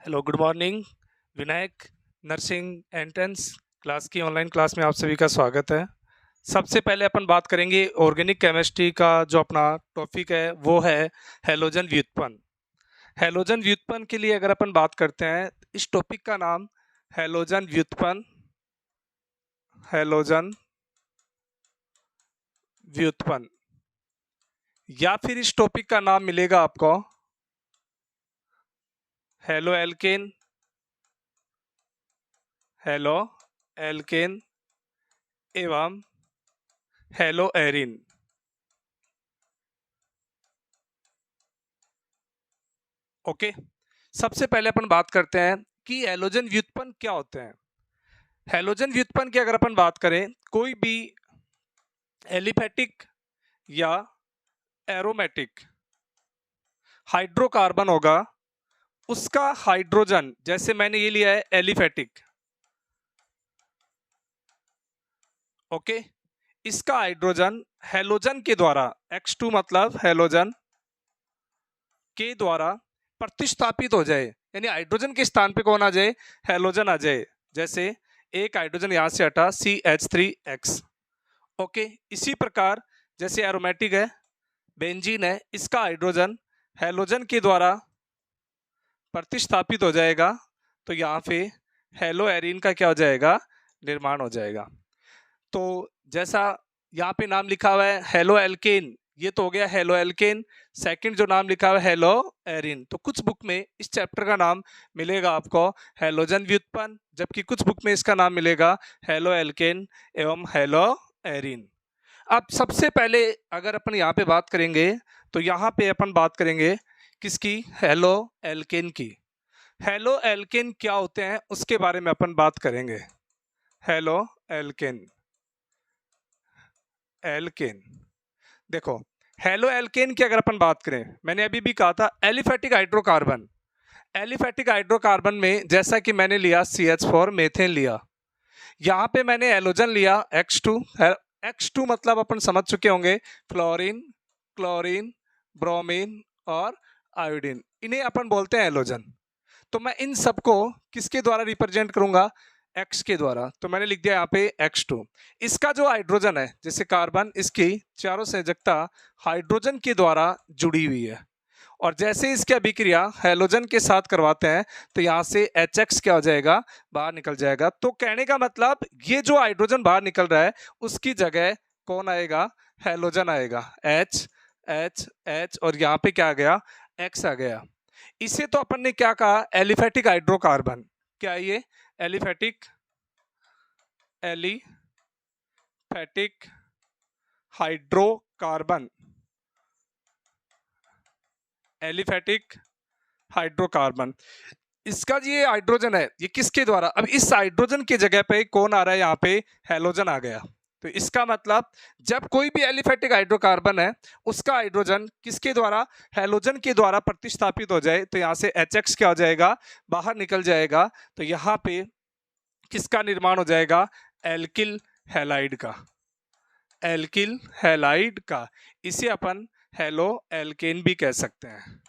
Hello good morning. Vinayak nursing entrance class की online class में आप सभी का स्वागत है। सबसे पहले अपन बात करेंगे ऑर्गेनिक केमिस्ट्री का। जो अपना टॉपिक है वो है हैलोजन व्युत्पन्न। हैलोजन व्युत्पन्न के लिए अगर अपन बात करते हैं, इस टॉपिक का नाम हैलोजन व्युत्पन्न, हैलोजन व्युत्पन्न, या फिर इस टॉपिक का नाम मिलेगा आपको हेलो एल्केन, हेलो एल्केन एवं हेलो एरिन। ओके, सबसे पहले अपन बात करते हैं कि हैलोजन व्युत्पन्न क्या होते हैं। हैलोजन व्युत्पन्न की अगर अपन बात करें, कोई भी एलिफेटिक या एरोमेटिक हाइड्रोकार्बन होगा, उसका हाइड्रोजन, जैसे मैंने ये लिया है एलिफेटिक, ओके, इसका हाइड्रोजन हैलोजन के द्वारा X2 मतलब हैलोजन के द्वारा प्रतिस्थापित हो जाए, यानी हाइड्रोजन के स्थान पे कौन आ जाए, हैलोजन आ जाए। जैसे एक हाइड्रोजन यहां से हटा CH3X। ओके, इसी प्रकार जैसे एरोमेटिक है, बेंजीन है, इसका हाइड्रोजन हैलोजन के द्वारा प्रतिस्थापित हो जाएगा, तो यहाँ पे हेलो एरिन का क्या हो जाएगा, निर्माण हो जाएगा। तो जैसा यहाँ पे नाम लिखा हुआ है हेलो एल्केन, ये तो हो गया हेलो एल्केन। सेकंड जो नाम लिखा हुआ है हेलो एरिन, तो कुछ बुक में इस चैप्टर का नाम मिलेगा आपको हैलोजन व्युत्पन्न, जबकि कुछ बुक में इसका नाम मिलेगा हेलो एल्केन एवं हेलो एरिन। अब सबसे पहले अगर अपन यहाँ पे बात करेंगे, तो यहाँ पे अपन बात करेंगे किसकी, हेलो एल्केन की। हेलो एल्केन क्या होते हैं उसके बारे में अपन बात करेंगे। हेलो एल्केन, एल्केन देखो, हेलो एल्केन की अगर अपन बात करें, मैंने अभी भी कहा था एलिफेटिक हाइड्रोकार्बन। एलिफेटिक हाइड्रोकार्बन में जैसा कि मैंने लिया CH4 मेथेन लिया, यहाँ पे मैंने हैलोजन लिया X2। X2 मतलब अपन समझ चुके होंगे फ्लोरीन, क्लोरीन, ब्रोमीन और आयोडीन, इन्हें अपन बोलते हैं हैलोजन। तो मैं इन सबको किसके द्वारा रिप्रेजेंट करूंगा, X के द्वारा। तो मैंने लिख दिया यहाँ पे X2। इसका जो हाइड्रोजन है, जैसे कार्बन, इसकी चारों संयोजकता हाइड्रोजन के द्वारा जुड़ी हुई है, और जैसे इसकी अभिक्रिया हैलोजन के साथ करवाते हैं, तो यहाँ से HX क्या हो जाएगा, बाहर निकल जाएगा। तो कहने का मतलब ये जो हाइड्रोजन बाहर निकल रहा है, उसकी जगह कौन आएगा, हैलोजन आएगा, H H H, और यहाँ पे क्या आ गया, X आ गया। इसे तो अपन ने क्या कहा, एलिफेटिक हाइड्रोकार्बन। क्या है ये, aliphatic, aliphatic hydrocarbon, aliphatic hydrocarbon. इसका ये हाइड्रोजन है, ये किसके द्वारा, अब इस हाइड्रोजन की जगह पे कौन आ रहा है, यहाँ पे हैलोजन आ गया। तो इसका मतलब जब कोई भी एलिफेटिक हाइड्रोकार्बन है, उसका हाइड्रोजन किसके द्वारा, हैलोजन के द्वारा प्रतिस्थापित हो जाए, तो यहाँ से HX क्या हो जाएगा, बाहर निकल जाएगा। तो यहाँ पे किसका निर्माण हो जाएगा, एल्किल हैलाइड का, एल्किल हैलाइड का। इसे अपन हेलो एल्केन भी कह सकते हैं,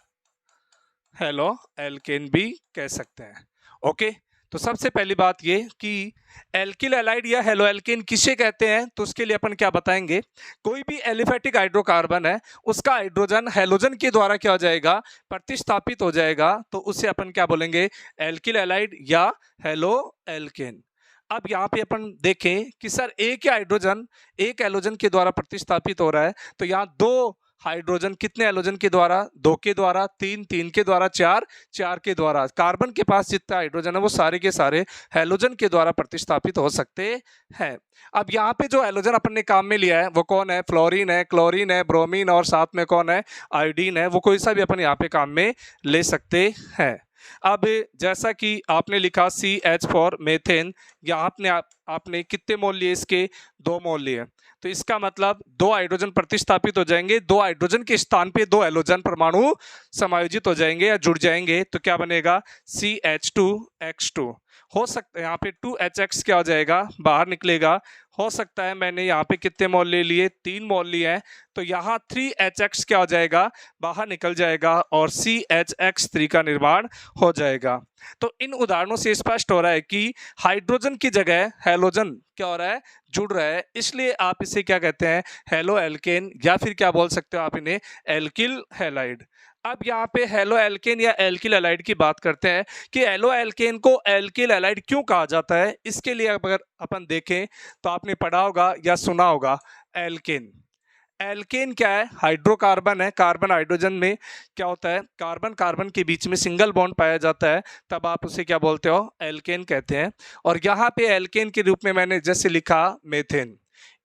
हेलो एल्केन भी कह सकते हैं। ओके, तो सबसे पहली बात ये कि एल्किल हैलाइड या हेलो एल्केन किसे कहते हैं, तो उसके लिए अपन क्या बताएंगे, कोई भी एलिफेटिक हाइड्रोकार्बन है, उसका हाइड्रोजन हैलोजन के द्वारा क्या हो जाएगा, प्रतिस्थापित हो जाएगा, तो उसे अपन क्या बोलेंगे, एल्किल हैलाइड या हेलो एल्केन। अब यहाँ पे अपन देखें कि सर एक हाइड्रोजन एक हैलोजन के द्वारा प्रतिस्थापित हो रहा है, तो यहाँ दो हाइड्रोजन कितने हैलोजन के द्वारा, दो के द्वारा, तीन, तीन के द्वारा, चार, चार के द्वारा। कार्बन के पास जितना हाइड्रोजन है वो सारे के सारे हैलोजन के द्वारा प्रतिस्थापित हो सकते हैं। अब यहाँ पे जो हैलोजन अपन ने काम में लिया है वो कौन है, फ्लोरीन है, क्लोरीन है, ब्रोमीन, और साथ में कौन है, आयोडीन है। वो कोई सा भी अपन यहाँ पे काम में ले सकते हैं। अब जैसा कि आपने लिखा CH4 मेथेन, यहाँ आपने कितने मोल लिए, इसके 2 मोल लिए, तो इसका मतलब 2 हाइड्रोजन प्रतिस्थापित हो जाएंगे, 2 हाइड्रोजन के स्थान पे 2 हैलोजन परमाणु समायोजित हो जाएंगे या जुड़ जाएंगे, तो क्या बनेगा, CH2X2। हो सकता है यहाँ पे 2HX क्या हो जाएगा, बाहर निकलेगा। हो सकता है मैंने यहाँ पे कितने मोल ले लिए, 3 मोल लिए हैं, तो यहाँ 3HX क्या हो जाएगा, बाहर निकल जाएगा और CHX3 का निर्माण हो जाएगा। तो इन उदाहरणों से स्पष्ट हो रहा है कि हाइड्रोजन की जगह हैलोजन क्या हो रहा है, जुड़ रहा है, इसलिए आप इसे क्या कहते हैं, हेलो एल्केन, या फिर क्या बोल सकते हो आप इन्हें, एल्किल हैलाइड। अब यहाँ पे हेलो एल्केन या एल्किल हैलाइड की बात करते हैं कि हेलो एल्केन को एल्किल हैलाइड क्यों कहा जाता है। इसके लिए अगर अपन देखें तो आपने पढ़ा होगा या सुना होगा एल्केन। एल्केन क्या है, हाइड्रोकार्बन है, कार्बन हाइड्रोजन में क्या होता है, कार्बन कार्बन के बीच में सिंगल बॉन्ड पाया जाता है, तब आप उसे क्या बोलते हो, एल्केन कहते हैं। और यहाँ पे एल्केन के रूप में मैंने जैसे लिखा मेथेन।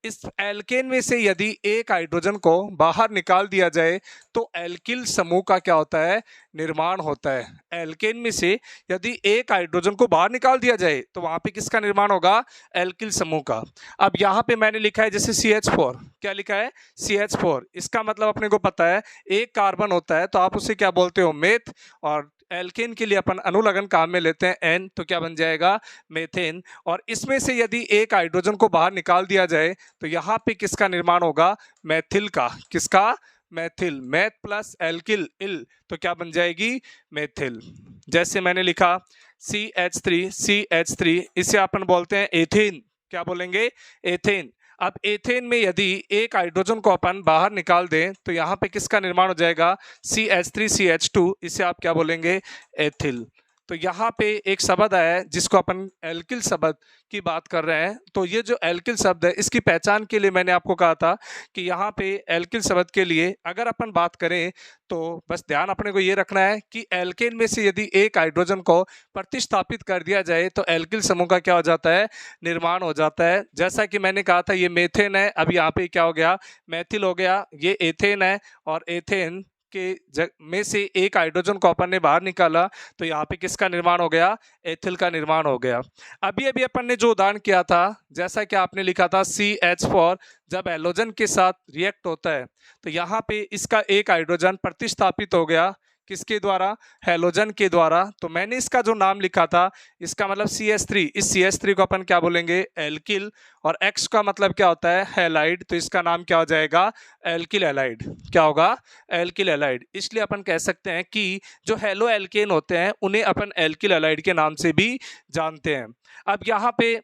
इस एल्केन में से यदि एक हाइड्रोजन को बाहर निकाल दिया जाए तो एल्किल समूह का क्या होता है, निर्माण होता है। एल्केन में से यदि एक हाइड्रोजन को बाहर निकाल दिया जाए तो वहां पे किसका निर्माण होगा, एल्किल समूह का। अब यहाँ पे मैंने लिखा है जैसे CH4, क्या लिखा है, CH4, इसका मतलब अपने को पता है एक कार्बन होता है तो आप उसे क्या बोलते हो, मेथ। और एल्केन के लिए अपन अनुलग्न काम में लेते हैं N, तो क्या बन जाएगा, मेथेन। और इसमें से यदि एक हाइड्रोजन को बाहर निकाल दिया जाए तो यहाँ पे किसका निर्माण होगा, मैथिल का। किसका, मैथिल, मैथ प्लस एल्किल इल, तो क्या बन जाएगी, मैथिल। जैसे मैंने लिखा CH3, इसे अपन बोलते हैं एथेन, क्या बोलेंगे, एथेन। अब एथेन में यदि एक हाइड्रोजन को अपन बाहर निकाल दें तो यहाँ पे किसका निर्माण हो जाएगा, CH3CH2, इसे आप क्या बोलेंगे, एथिल। तो यहाँ पे एक शब्द आया है जिसको अपन एल्किल शब्द की बात कर रहे हैं। तो ये जो एल्किल शब्द है इसकी पहचान के लिए मैंने आपको कहा था कि यहाँ पे एल्किल शब्द के लिए अगर अपन बात करें तो बस ध्यान अपने को ये रखना है कि एल्केन में से यदि एक हाइड्रोजन को प्रतिस्थापित कर दिया जाए तो एल्किल समूह का क्या हो जाता है, निर्माण हो जाता है। जैसा कि मैंने कहा था ये मेथेन है, अब यहाँ पे क्या हो गया, मैथिल हो गया। ये एथेन है और एथेन के में से एक हाइड्रोजन को अपन ने बाहर निकाला तो यहाँ पे किसका निर्माण हो गया, एथिल का निर्माण हो गया। अभी अभी अपन ने जो उदाहरण किया था, जैसा कि आपने लिखा था CH4 जब हैलोजन के साथ रिएक्ट होता है तो यहाँ पे इसका एक हाइड्रोजन प्रतिस्थापित हो गया, किसके द्वारा, हैलोजन के द्वारा। तो मैंने इसका जो नाम लिखा था इसका मतलब CH3, इस CH3 को अपन क्या बोलेंगे, एल्किल। और X का मतलब क्या होता है, हैलाइड, तो इसका नाम क्या हो जाएगा, एल्किल हैलाइड। क्या होगा, एल्किल हैलाइड। इसलिए अपन कह सकते हैं कि जो हेलो एल्केन होते हैं उन्हें अपन एल्किल हैलाइड के नाम से भी जानते हैं। अब यहाँ पे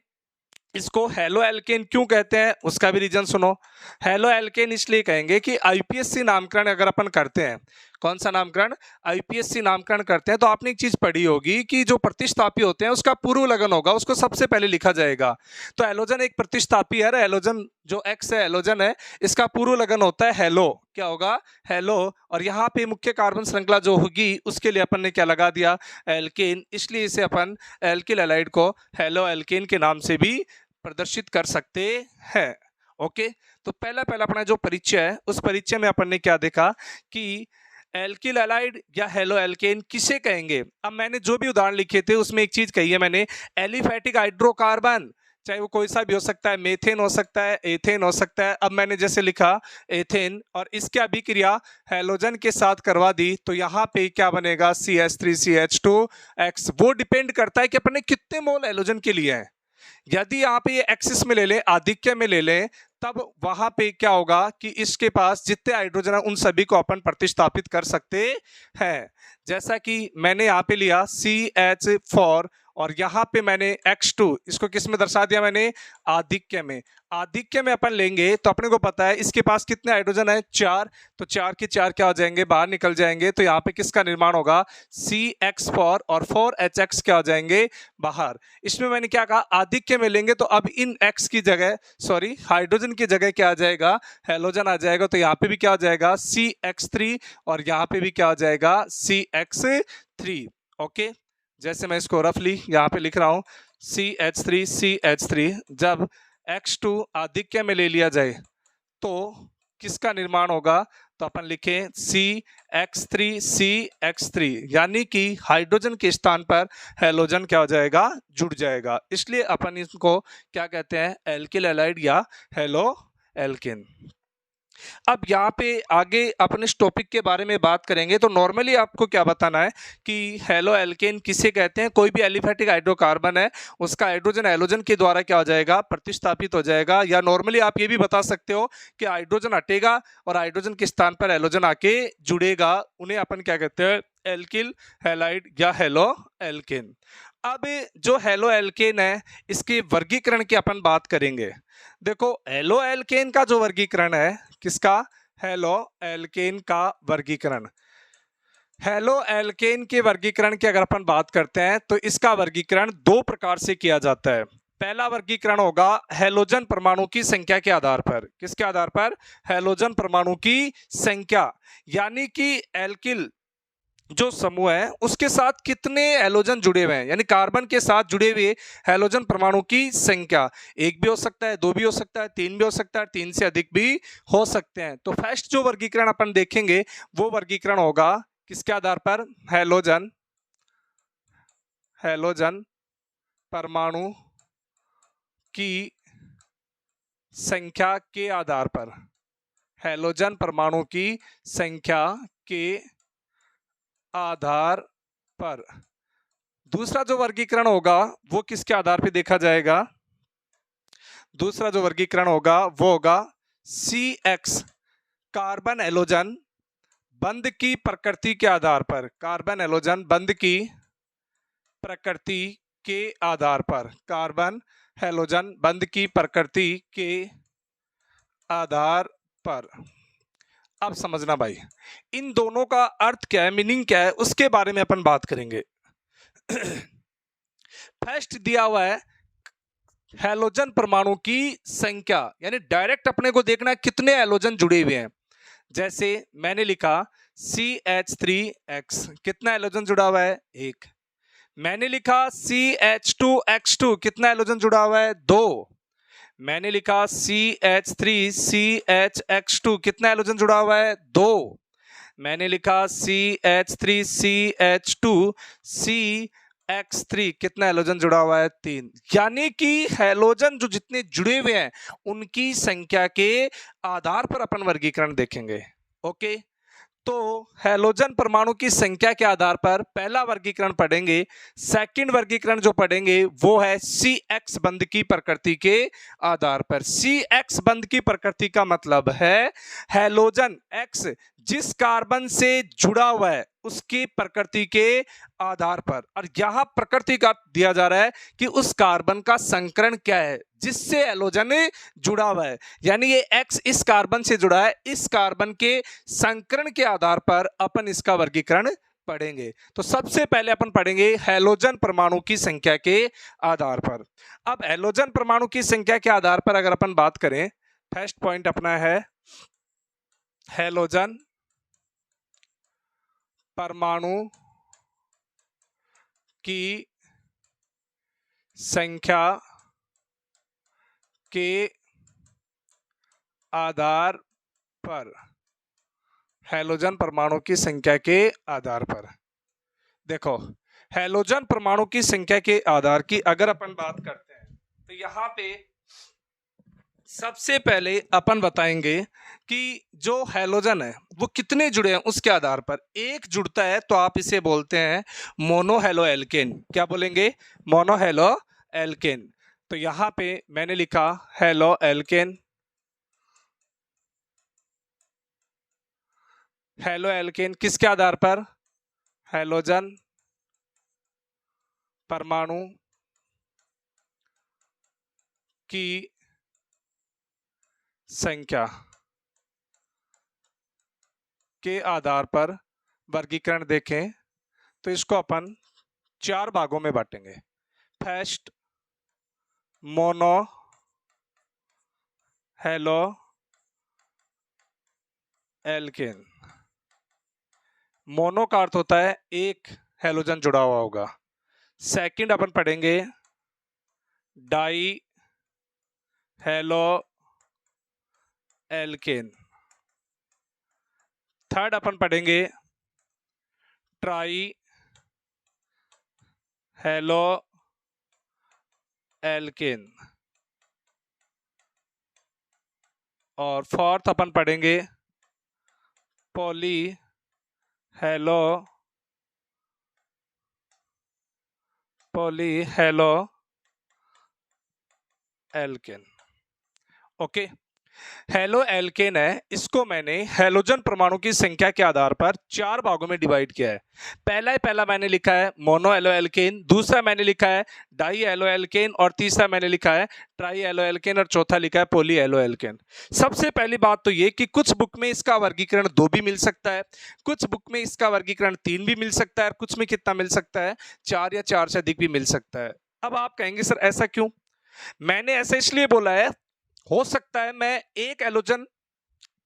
इसको हेलो एल्केन क्यों कहते हैं उसका भी रीजन सुनो। हेलो एल्केन इसलिए कहेंगे कि IPSC नामकरण अगर अपन करते हैं, कौन सा नामकरण, IPSC नामकरण करते हैं, तो आपने एक चीज पढ़ी होगी कि जो प्रतिस्थापी होते हैं उसका पूर्व लगन होगा, उसको सबसे पहले लिखा जाएगा। तो हेलोजन एक प्रतिस्थापी है, हेलोजन जो X है, हेलोजन है, इसका पूर्व लगन होता है हेलो, क्या होगा, हेलो। और यहाँ पे मुख्य कार्बन श्रृंखला जो होगी उसके लिए अपन ने क्या लगा दिया, एल्केन, इसलिए इसे अपन एल्किल हैलाइड को हेलो एल्केन के नाम से भी प्रदर्शित कर सकते हैं। ओके, तो पहला अपना जो परिचय है उस परिचय में अपन ने क्या देखा कि एल्किल हैलाइड या हेलो एल्केन किसे कहेंगे। अब मैंने जो भी उदाहरण लिखे थे उसमें एक चीज कही है मैंने, एलिफैटिक हाइड्रोकार्बन, चाहे वो कोई सा भी हो सकता है, मेथेन हो सकता है, एथेन हो सकता है। अब मैंने जैसे लिखा एथेन और इसकी अभिक्रिया हैलोजन के साथ करवा दी तो यहाँ पे क्या बनेगा, CH3CH2X। वो डिपेंड करता है कि अपने कितने मोल हैलोजन के लिए हैं। यदि यहाँ पे ये एक्सिस में ले लें, आधिक्य में ले लें, तब वहां पे क्या होगा कि इसके पास जितने हाइड्रोजन है उन सभी को अपन प्रतिस्थापित कर सकते हैं। जैसा कि मैंने यहाँ पे लिया CH4 और यहाँ पे मैंने X2, इसको किस में दर्शा दिया मैंने, आधिक्य में। आधिक्य में अपन लेंगे तो अपने को पता है इसके पास कितने हाइड्रोजन है, 4, तो 4 के 4 क्या हो जाएंगे, बाहर निकल जाएंगे। तो यहाँ पे किसका निर्माण होगा, CX4 और 4HX क्या हो जाएंगे, बाहर। इसमें मैंने क्या कहा, आधिक्य में लेंगे तो अब इन X की जगह, सॉरी हाइड्रोजन की जगह क्या आ जाएगा, हैलोजन आ जाएगा। तो यहाँ पे भी क्या हो जाएगा, CX3 और यहाँ पे भी क्या हो जाएगा, CX3। ओके, जैसे मैं इसको रफली यहाँ पे लिख रहा हूँ CH3 जब X2 आधिक्य में ले लिया जाए तो किसका निर्माण होगा, तो अपन लिखे CX3 यानी कि हाइड्रोजन के स्थान पर हैलोजन क्या हो जाएगा, जुड़ जाएगा। इसलिए अपन इसको क्या कहते हैं, एल्किल हैलाइड या हेलो एल्केन। अब यहाँ पे आगे अपन इस टॉपिक के बारे में बात करेंगे। तो नॉर्मली आपको क्या बताना है कि हेलो एल्केन किसे कहते हैं। कोई भी एलिफेटिक हाइड्रोकार्बन है उसका हाइड्रोजन हैलोजन के द्वारा क्या हो जाएगा, प्रतिस्थापित हो जाएगा। या नॉर्मली आप ये भी बता सकते हो कि हाइड्रोजन हटेगा और हाइड्रोजन के स्थान पर हैलोजन आके जुड़ेगा, उन्हें अपन क्या कहते हैं, एल्किल हैलाइड या हेलो एल्केन। अब जो हेलो एल्केन है इसके वर्गीकरण की अपन बात करेंगे। देखो हेलो एल्केन का जो वर्गीकरण है, किसका, हेलो एल्केन का वर्गीकरण। हेलो एल्केन के वर्गीकरण की अगर अपन बात करते हैं तो इसका वर्गीकरण दो प्रकार से किया जाता है। पहला वर्गीकरण होगा हैलोजन परमाणु की संख्या के आधार पर। किसके आधार पर, हैलोजन परमाणु की संख्या, यानी कि एल्किल जो समूह है उसके साथ कितने हैलोजन जुड़े हुए हैं, यानी कार्बन के साथ जुड़े हुए हैलोजन परमाणु की संख्या। एक भी हो सकता है, दो भी हो सकता है, तीन भी हो सकता है, तीन से अधिक भी हो सकते हैं। तो फर्स्ट जो वर्गीकरण अपन देखेंगे वो वर्गीकरण होगा किसके आधार पर, हैलोजन हैलोजन परमाणु की संख्या के आधार पर। हैलोजन परमाणु की संख्या के आधार पर। दूसरा जो वर्गीकरण होगा वो किसके आधार पर देखा जाएगा, दूसरा जो वर्गीकरण होगा वो होगा CX, कार्बन हैलोजन बंध की प्रकृति के आधार पर। कार्बन हैलोजन बंध की प्रकृति के आधार पर, कार्बन हैलोजन बंध की प्रकृति के आधार पर। अब समझना भाई, इन दोनों का अर्थ क्या है, मीनिंग क्या है, उसके बारे में अपन बात करेंगे। फर्स्ट दिया हुआ है हैलोजन परमाणु की संख्या, यानी डायरेक्ट अपने को देखना है कितने हैलोजन जुड़े हुए हैं। जैसे मैंने लिखा CH3X, कितना हैलोजन जुड़ा हुआ है, एक। मैंने लिखा CH2X2, कितना हैलोजन जुड़ा हुआ है, दो। मैंने लिखा CH3CHX2, कितना हैलोजन जुड़ा हुआ है, दो। मैंने लिखा CH3CH2CX3, कितना हैलोजन जुड़ा हुआ है, तीन। यानी कि हैलोजन जो जितने जुड़े हुए हैं उनकी संख्या के आधार पर अपन वर्गीकरण देखेंगे। ओके, तो हैलोजन परमाणु की संख्या के आधार पर पहला वर्गीकरण पढ़ेंगे। सेकंड वर्गीकरण जो पढ़ेंगे वो है CX बंध की प्रकृति के आधार पर। CX बंध की प्रकृति का मतलब है हैलोजन X जिस कार्बन से जुड़ा हुआ है उसकी प्रकृति के आधार पर। और यहां प्रकृति का दिया जा रहा है कि उस कार्बन का संकरण क्या है जिससे हैलोजन जुड़ा हुआ है, यानी ये X इस कार्बन से जुड़ा है, इस कार्बन के संकरण के आधार पर अपन इसका वर्गीकरण पढ़ेंगे। तो सबसे पहले अपन पढ़ेंगे हैलोजन परमाणु की संख्या के आधार पर। अब हैलोजन परमाणु की संख्या के आधार पर अगर अपन बात करें, फर्स्ट पॉइंट अपना है हैलोजन परमाणु की संख्या के आधार पर। हैलोजन परमाणु की संख्या के आधार पर देखो, हैलोजन परमाणु की संख्या के आधार की अगर अपन बात करते हैं तो यहां पे सबसे पहले अपन बताएंगे कि जो हैलोजन है वो कितने जुड़े हैं उसके आधार पर। एक जुड़ता है तो आप इसे बोलते हैं मोनो हेलो एल्केन। क्या बोलेंगे, मोनो हेलो एल्केन। तो यहां पे मैंने लिखा हेलो एल्केन। हेलो एल्केन किसके आधार पर, हैलोजन परमाणु की संख्या के आधार पर वर्गीकरण देखें तो इसको अपन चार भागों में बांटेंगे। First mono halo alkane. Mono का अर्थ होता है एक हैलोजन जुड़ा हुआ होगा। सेकंड अपन पढ़ेंगे डाई हेलो एल्केन। थर्ड अपन पढ़ेंगे ट्राई हेलो एल्केन। और फोर्थ अपन पढ़ेंगे poly halo alkane. Okay, halo alkane है, इसको मैंने हेलोजन परमाणु की संख्या के आधार पर 4 भागों में डिवाइड किया है। पहला मैंने लिखा है मोनो एलो एल्केन, दूसरा मैंने लिखा है डाई एलो एल्केन, और तीसरा मैंने लिखा है ट्राई एलो एल्केन, और चौथा लिखा है पॉली एलो एल्केन। सबसे पहली बात तो ये कि कुछ बुक में इसका वर्गीकरण 2 भी मिल सकता है, कुछ बुक में इसका वर्गीकरण 3 भी मिल सकता है, और कुछ में कितना मिल सकता है, 4 या 4 से अधिक भी मिल सकता है। अब आप कहेंगे सर ऐसा क्यों? मैंने ऐसा इसलिए बोला है, हो सकता है मैं एक एलोजन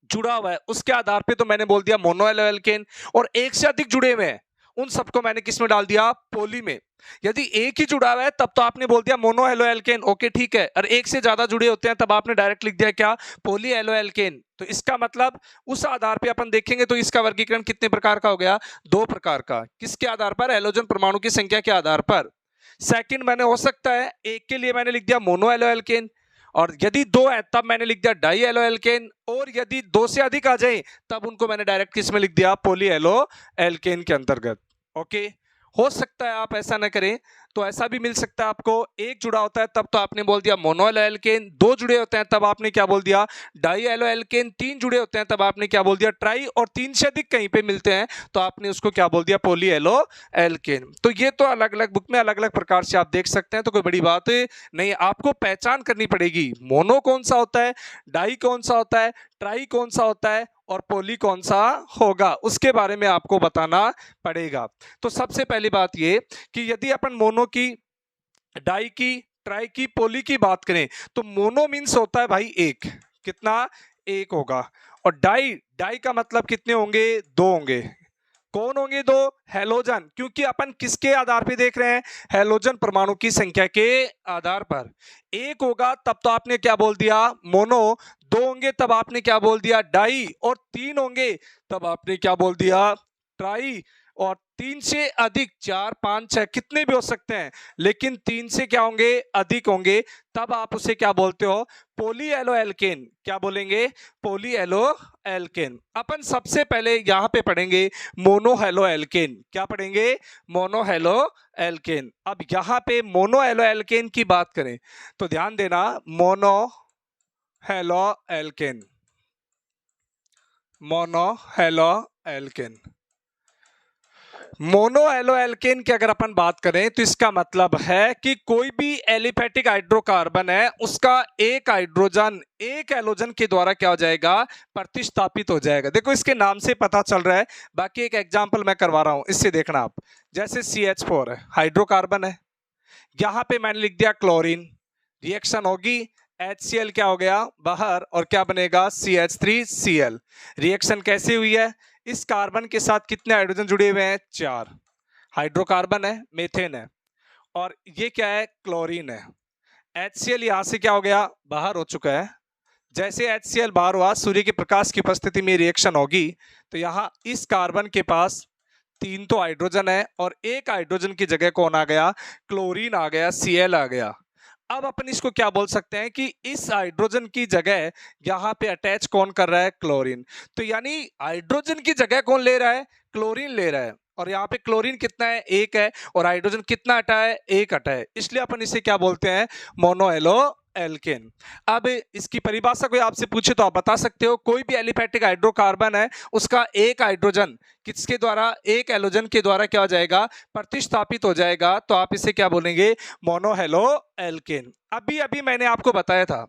जुड़ा हुआ है उसके आधार पे तो मैंने बोल दिया मोनो एलो एल्केन, और एक से अधिक जुड़े हुए हैं उन सबको मैंने किस में डाल दिया, पॉली में। यदि एक ही जुड़ा हुआ है तब तो आपने बोल दिया मोनो एलो एल्केन, ओके ठीक है, और एक से ज्यादा जुड़े होते हैं तब आपने डायरेक्ट लिख दिया क्या, पॉली एलो एल्केन। तो इसका मतलब उस आधार पे अपन देखेंगे तो इसका वर्गीकरण कितने प्रकार का हो गया, 2 प्रकार का। किसके आधार पर, हेलोजन परमाणु की संख्या के आधार पर। सेकंड मैंने हो सकता है एक के लिए मैंने लिख दिया मोनो एलो एल्केन, और यदि 2 है तब मैंने लिख दिया डाई एलो एल्केन, और यदि 2 से अधिक आ जाए तब उनको मैंने डायरेक्ट किस में लिख दिया, पॉली एलो एल्केन के अंतर्गत। ओके, हो सकता है आप ऐसा ना करें तो ऐसा भी मिल सकता है आपको, एक जुड़ा होता है तब तो आपने बोल दिया मोनो एलो एल्केन, 2 जुड़े होते हैं तब आपने क्या बोल दिया, डाई एलो एल्केन, 3 जुड़े होते हैं तब आपने क्या बोल दिया, ट्राई, और 3 से अधिक कहीं पे मिलते हैं तो आपने उसको क्या बोल दिया, पॉली एलो एल्केन। तो ये तो अलग अलग बुक में अलग अलग प्रकार से आप देख सकते हैं, तो कोई बड़ी बात नहीं, आपको पहचान करनी पड़ेगी मोनो कौन सा होता है, डाई कौन सा होता है, ट्राई कौन सा होता है, और पॉली कौन सा होगा, उसके बारे में आपको बताना पड़ेगा। तो सबसे पहली बात ये कि यदि अपन मोनो की, डाई की, ट्राई की, पॉली की बात करें तो मोनो मीन्स होता है भाई एक, कितना, एक होगा, और डाई, डाई का मतलब कितने होंगे, 2 होंगे। कौन होंगे 2, हेलोजन, क्योंकि अपन किसके आधार पे देख रहे हैं, हेलोजन परमाणु की संख्या के आधार पर। एक होगा तब तो आपने क्या बोल दिया, मोनो, 2 होंगे तब आपने क्या बोल दिया, डाई, और 3 होंगे तब आपने क्या बोल दिया, ट्राई, और 3 से अधिक, 4, 5, 6 कितने भी हो सकते हैं, लेकिन 3 से क्या होंगे, अधिक होंगे, तब आप उसे क्या बोलते हो, पॉली एलो एल्केन। क्या बोलेंगे, पॉली एलो एल्केन। अपन सबसे पहले यहां पे पढ़ेंगे मोनो हेलो एल्केन। क्या पढ़ेंगे, मोनो हेलो एल्केन। अब यहां पे मोनो हेलो एल्केन की बात करें तो ध्यान देना, mono halo alkane, mono halo alkane, mono halo alkane की अगर अपन बात करें तो इसका मतलब है कि कोई भी एलिफेटिक हाइड्रोकार्बन है उसका एक हाइड्रोजन एक एलोजन के द्वारा क्या हो जाएगा, प्रतिस्थापित हो जाएगा। देखो इसके नाम से पता चल रहा है, बाकी एक एग्जांपल मैं करवा रहा हूं, इससे देखना आप। जैसे CH4 है, हाइड्रोकार्बन है, यहां पे मैंने लिख दिया क्लोरीन, रिएक्शन होगी, HCl क्या हो गया बाहर, और क्या बनेगा, CH3Cl। रिएक्शन कैसे हुई है, इस कार्बन के साथ कितने हाइड्रोजन जुड़े हुए हैं, 4, हाइड्रोकार्बन है, मीथेन है, और ये क्या है, क्लोरीन है। HCl यहां से क्या हो गया, बाहर हो चुका है। जैसे HCl बाहर हुआ, सूर्य के प्रकाश की उपस्थिति में रिएक्शन होगी, तो यहां इस कार्बन के पास 3 तो हाइड्रोजन है, और एक हाइड्रोजन की जगह कौन आ गया, क्लोरीन आ गया, Cl आ गया। अब अपन इसको क्या बोल सकते हैं कि इस हाइड्रोजन की जगह यहां पे अटैच कौन कर रहा है, क्लोरीन। तो यानी हाइड्रोजन की जगह कौन ले रहा है, क्लोरीन ले रहा है, और यहाँ पे क्लोरीन कितना है, 1 है, और हाइड्रोजन कितना हटा है, 1 हटा है, इसलिए अपन इसे क्या बोलते हैं, मोनो एलो एल्केन। अब इसकी परिभाषा कोई आपसे पूछे तो आप बता सकते हो, कोई भी एलिफेटिक हाइड्रोकार्बन है उसका एक हाइड्रोजन किसके द्वारा, एक एलोजन के द्वारा क्या हो जाएगा, प्रतिस्थापित हो जाएगा, तो आप इसे क्या बोलेंगे, मोनो हेलो एल्केन। अभी अभी मैंने आपको बताया था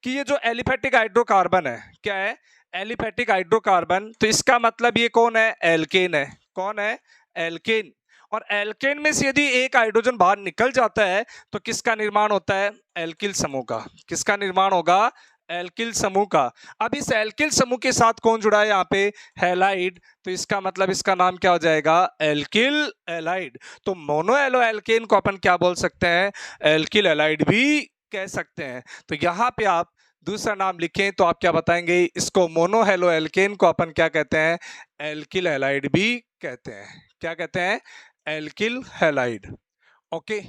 कि ये जो एलिफेटिक हाइड्रोकार्बन है, क्या है, एलिफेटिक हाइड्रोकार्बन, तो इसका मतलब ये कौन है, एल्केन है। कौन है, एल्केन। और एल्केन में से यदि एक हाइड्रोजन बाहर निकल जाता है तो किसका निर्माण होता है, एल्किल समूह का। किसका निर्माण होगा, एल्किल समूह का। अब इस एल्किल समूह के साथ कौन जुड़ा है यहाँ पे, हैलाइड, तो इसका मतलब इसका नाम क्या हो जाएगा, एल्किल हैलाइड। तो मोनो एलो एल्केन को अपन क्या बोल सकते हैं, एल्किल हैलाइड भी कह सकते हैं। तो यहाँ पे आप दूसरा नाम लिखें तो आप क्या बताएंगे, इसको मोनो हेलो एल्केन को अपन क्या कहते हैं, एल्किल हैलाइड भी कहते हैं। क्या कहते हैं, एल्किल हैलाइड। ओके,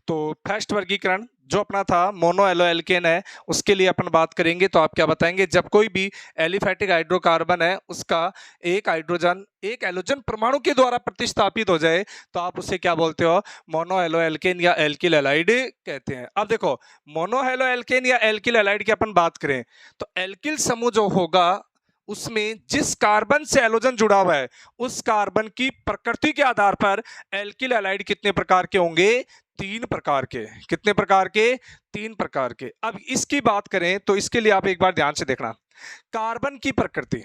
तो फर्स्ट वर्गीकरण जो अपना था मोनो एलो एल्केन है, उसके लिए अपन बात करेंगे। तो आप क्या बताएंगे, जब कोई भी एलिफैटिक हाइड्रोकार्बन है उसका एक हाइड्रोजन एक एलोजन परमाणु के द्वारा प्रतिस्थापित हो जाए तो आप उसे क्या बोलते हो, मोनो एलो एल्केन या एल्किल हैलाइड कहते हैं। अब देखो, मोनो एलो एल्केन या एल्किल हैलाइड की अपन बात करें तो एल्किल समूह जो होगा उसमें जिस कार्बन से एलोजन जुड़ा हुआ है उस कार्बन की प्रकृति के आधार पर एल्किल हैलाइड कितने प्रकार के होंगे, 3 प्रकार के। कितने प्रकार के, 3 प्रकार के। अब इसकी बात करें तो इसके लिए आप एक बार ध्यान से देखना, कार्बन की प्रकृति।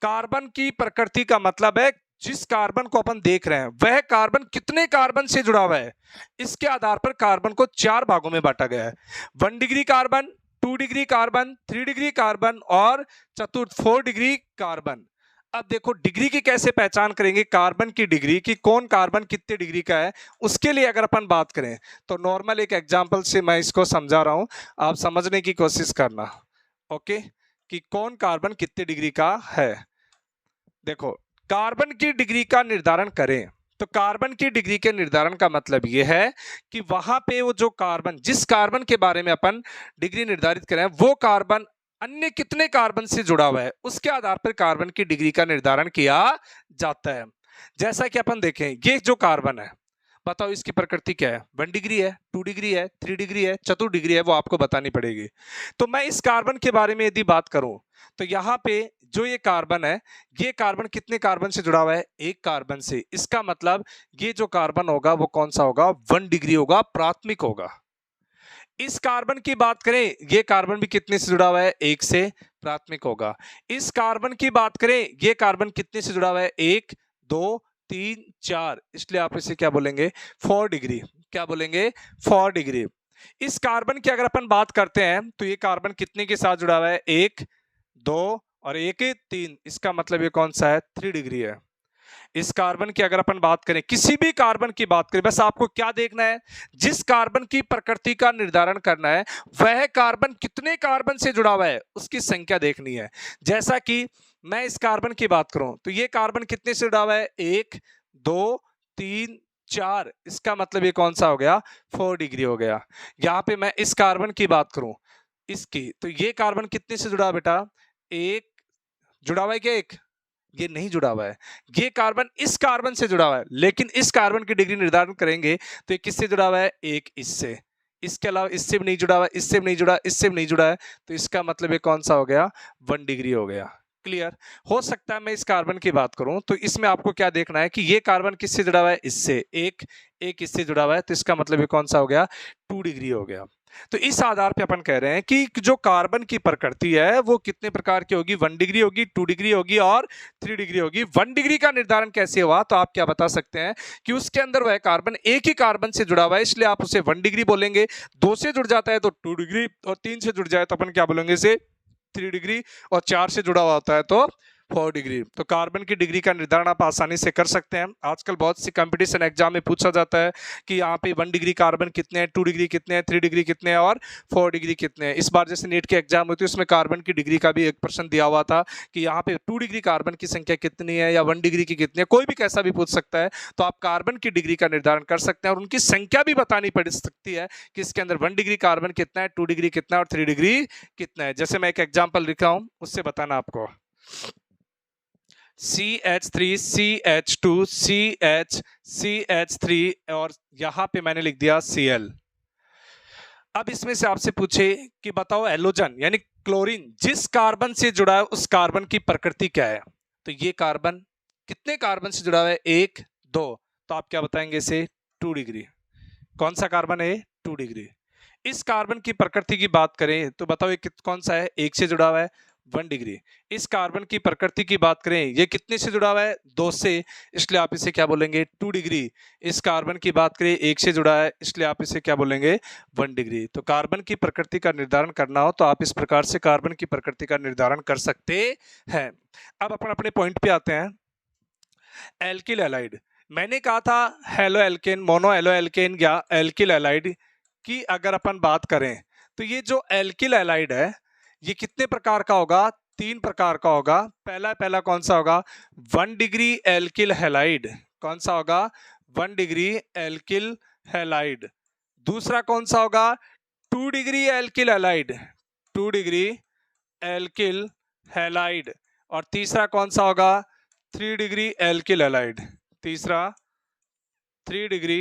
कार्बन की प्रकृति का मतलब है जिस कार्बन को अपन देख रहे हैं वह कार्बन कितने कार्बन से जुड़ा हुआ है, इसके आधार पर कार्बन को 4 भागों में बांटा गया है। 1 degree carbon, 2 degree carbon, 3 degree carbon और चतुर्थ 4 डिग्री कार्बन। अब देखो डिग्री की कैसे पहचान करेंगे, कार्बन की डिग्री की, कौन कार्बन कितने डिग्री का है। उसके लिए अगर अपन बात करें तो नॉर्मल एक एग्जांपल से मैं इसको समझा रहा हूं, आप समझने की कोशिश करना। ओके, कि कौन कार्बन कितने डिग्री का है। देखो, कार्बन की डिग्री का निर्धारण करें तो कार्बन की डिग्री के निर्धारण का मतलब यह है कि वहां पे वो जो कार्बन, जिस कार्बन के बारे में अपन डिग्री निर्धारित करें वो कार्बन अन्य कितने कार्बन से जुड़ा हुआ है, उसके आधार पर कार्बन की डिग्री का निर्धारण किया जाता है। जैसा कि अपन देखें, ये जो कार्बन है बताओ इसकी प्रकृति क्या है, 1 डिग्री है, 2 डिग्री है, 3 डिग्री है, चतुर्थ डिग्री है, वो आपको बतानी पड़ेगी। तो मैं इस कार्बन के बारे में यदि बात करूं तो यहाँ पे जो ये कार्बन है, ये कार्बन कितने कार्बन से जुड़ा हुआ है, 1 कार्बन से। इसका मतलब ये जो कार्बन होगा वो कौन सा होगा, 1 डिग्री होगा, प्राथमिक होगा। इस कार्बन की बात करें, ये कार्बन भी कितने से जुड़ा हुआ है, 1 से, प्राथमिक होगा। इस कार्बन की बात करें, ये कार्बन कितने से जुड़ा हुआ है, 1 2 3 4, इसलिए आप इसे क्या बोलेंगे, 4 डिग्री। क्या बोलेंगे, 4 डिग्री। इस कार्बन की अगर अपन बात करते हैं तो ये कार्बन कितने के साथ जुड़ा हुआ है, 1 2 और 1 3, इसका मतलब ये कौन सा है, 3 डिग्री है। इस कार्बन की अगर अपन बात करें, किसी भी कार्बन की बात करें, बस आपको क्या देखना है, जिस कार्बन की प्रकृति का निर्धारण करना है वह कार्बन कितने कार्बन से जुड़ा हुआ है उसकी संख्या देखनी है। जैसा कि मैं इस कार्बन की बात करूं तो ये कार्बन कितने से जुड़ा हुआ है, 1 2 3 4, इसका मतलब ये कौन सा हो गया, 4 डिग्री हो गया। यहां पे मैं इस कार्बन की बात करूं इसकी, तो ये कार्बन कितने से जुड़ा है बेटा, 1 जुड़ा हुआ है क्या, 1, ये नहीं जुड़ा हुआ है। ये कार्बन इस कार्बन से जुड़ा हुआ है, लेकिन इस कार्बन की डिग्री निर्धारण करेंगे तो ये किससे जुड़ा हुआ है, 1 इससे। इसके अलावा इससे भी नहीं जुड़ा हुआ, इससे भी नहीं जुड़ा, इससे भी नहीं जुड़ा है, तो इसका मतलब ये कौन सा हो गया, 1 डिग्री हो गया। क्लियर। हो सकता है मैं इस कार्बन की बात करूं तो इसमें आपको क्या देखना है कि ये कार्बन किससे जुड़ा हुआ है, इससे, एक इससे जुड़ा हुआ है, तो इसका मतलब ये कौन सा हो गया, 2 डिग्री हो गया। तो इस आधार पे अपन कह रहे हैं कि जो कार्बन की प्रकृति है वो कितने प्रकार की होगी, 1 डिग्री होगी, 2 डिग्री होगी और 3 डिग्री होगी। 1 डिग्री का निर्धारण कैसे हुआ, तो आप क्या बता सकते हैं कि उसके अंदर वह कार्बन एक ही कार्बन से जुड़ा हुआ है, इसलिए आप उसे 1 डिग्री बोलेंगे। 2 से जुड़ जाता है तो 2 डिग्री, और 3 से जुड़ जाए तो अपन क्या बोलेंगे इसे, 3 डिग्री, और 4 से जुड़ा हुआ होता है तो 4 डिग्री। तो कार्बन की डिग्री का निर्धारण आप आसानी से कर सकते हैं। आजकल बहुत सी कंपटीशन एग्जाम में पूछा जाता है कि यहाँ पे 1 डिग्री कार्बन कितने हैं, 2 डिग्री कितने हैं, 3 डिग्री कितने हैं और 4 डिग्री कितने हैं। इस बार जैसे नीट के एग्जाम हुई थी उसमें कार्बन की डिग्री का भी एक प्रश्न दिया हुआ था कि यहाँ पे 2 डिग्री कार्बन की संख्या कितनी है या 1 डिग्री की कितनी है, कोई भी कैसा भी पूछ सकता है। तो आप कार्बन की डिग्री का निर्धारण कर सकते हैं और उनकी संख्या भी बतानी पड़ सकती है कि इसके अंदर 1 डिग्री कार्बन कितना है, 2 डिग्री कितना है और 3 डिग्री कितना है। जैसे मैं एक एग्जाम्पल लिखा हूं उससे बताना आपको, CH3 CH2 CH3 और यहां पे मैंने लिख दिया Cl। अब इसमें से आपसे पूछे कि बताओ एलोजन यानी क्लोरीन जिस कार्बन से जुड़ा है उस कार्बन की प्रकृति क्या है, तो ये कार्बन कितने कार्बन से जुड़ा हुआ है, 1 2, तो आप क्या बताएंगे इसे, 2 डिग्री। कौन सा कार्बन है, 2 डिग्री। इस कार्बन की प्रकृति की बात करें तो बताओ ये कौन सा है, 1 से जुड़ा हुआ है, 1 डिग्री। इस कार्बन की प्रकृति की बात करें, ये कितने से जुड़ा हुआ है, 2 से, इसलिए आप इसे क्या बोलेंगे, 2 डिग्री। इस कार्बन की बात करें 1 से जुड़ा है, इसलिए आप इसे क्या बोलेंगे, 1 डिग्री। तो कार्बन की प्रकृति का निर्धारण करना हो तो आप इस प्रकार से कार्बन की प्रकृति का निर्धारण कर सकते हैं। अब अपन अपने पॉइंट पे आते हैं, एल्किल हैलाइड। मैंने कहा था halo alkane, mono halo alkane या एल्किल हैलाइड की अगर अपन बात करें तो ये जो एल्किल हैलाइड है ये कितने प्रकार का होगा, 3 प्रकार का होगा। पहला कौन सा होगा, 1 डिग्री एल्किल हैलाइड। कौन सा होगा, 1 डिग्री एल्किल हैलाइड। दूसरा कौन सा होगा? 2 degree alkyl halide, 2 degree alkyl halide. और तीसरा कौन सा होगा? 3 डिग्री एल्किल हैलाइड। तीसरा 3 डिग्री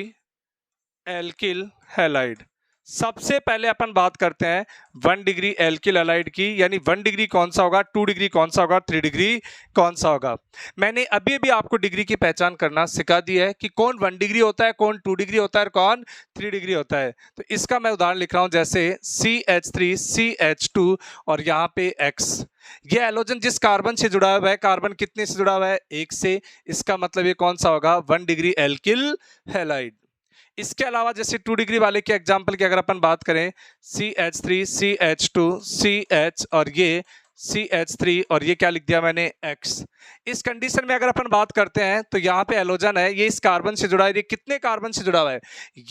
एल्किल हैलाइड। सबसे पहले अपन बात करते हैं 1 डिग्री एल्किल हैलाइड की, यानी 1 डिग्री कौन सा होगा, 2 डिग्री कौन सा होगा, 3 डिग्री कौन सा होगा। मैंने अभी अभी आपको डिग्री की पहचान करना सिखा दी है कि कौन 1 डिग्री होता है, कौन 2 डिग्री होता है और कौन 3 डिग्री होता है। तो इसका मैं उदाहरण लिख रहा हूं, जैसे CH3 CH2 और यहाँ पे X। ये हैलोजन जिस कार्बन से जुड़ा हुआ है, कार्बन कितने से जुड़ा हुआ है? 1 से। इसका मतलब ये कौन सा होगा? 1 डिग्री एल्किल हैलाइड। इसके अलावा जैसे 2 डिग्री वाले के एग्जांपल की अगर अपन बात करें, CH3 CH2 CH और ये CH3 और ये क्या लिख दिया मैंने? X। इस कंडीशन में अगर अपन बात करते हैं तो यहाँ पे हैलोजन है, ये इस कार्बन से जुड़ा है। ये कितने कार्बन से जुड़ा हुआ है?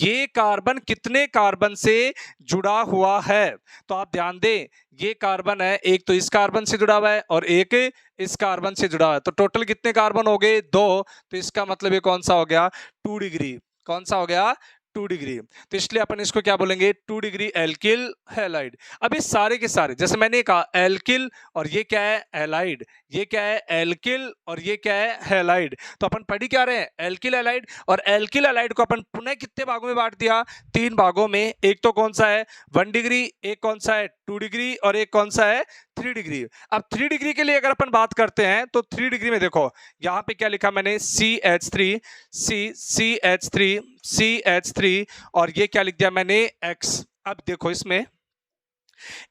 ये कार्बन कितने कार्बन से जुड़ा हुआ है? तो आप ध्यान दें, ये कार्बन है, एक तो इस कार्बन से जुड़ा हुआ है और एक इस कार्बन से जुड़ा हुआ है। तो टोटल कितने कार्बन हो गए? 2। तो इसका मतलब ये कौन सा हो गया? 2 डिग्री। कौन सा हो गया? 2 डिग्री। तो इसलिए अपन इसको क्या बोलेंगे? 2 डिग्री एल्किल हैलाइड। अब इस सारे के सारे, जैसे मैंने कहा एल्किल और ये क्या है? हैलाइड। ये क्या है? एल्किल और ये क्या है? हैलाइड। तो अपन पढ़ ही क्या रहे हैं? Alkyl halide. और एल्किल हैलाइड को अपन पुनः कितने भागों में बांट दिया? 3 भागों में। एक तो कौन सा है? 1 डिग्री, एक कौन सा है? 2 डिग्री और एक कौन सा है? 3 डिग्री। अब 3 डिग्री के लिए अगर अपन बात करते हैं तो 3 डिग्री में देखो यहां पे क्या लिखा मैंने? CH3 CH3 CH3 और ये क्या लिख दिया मैंने? X। अब देखो इसमें,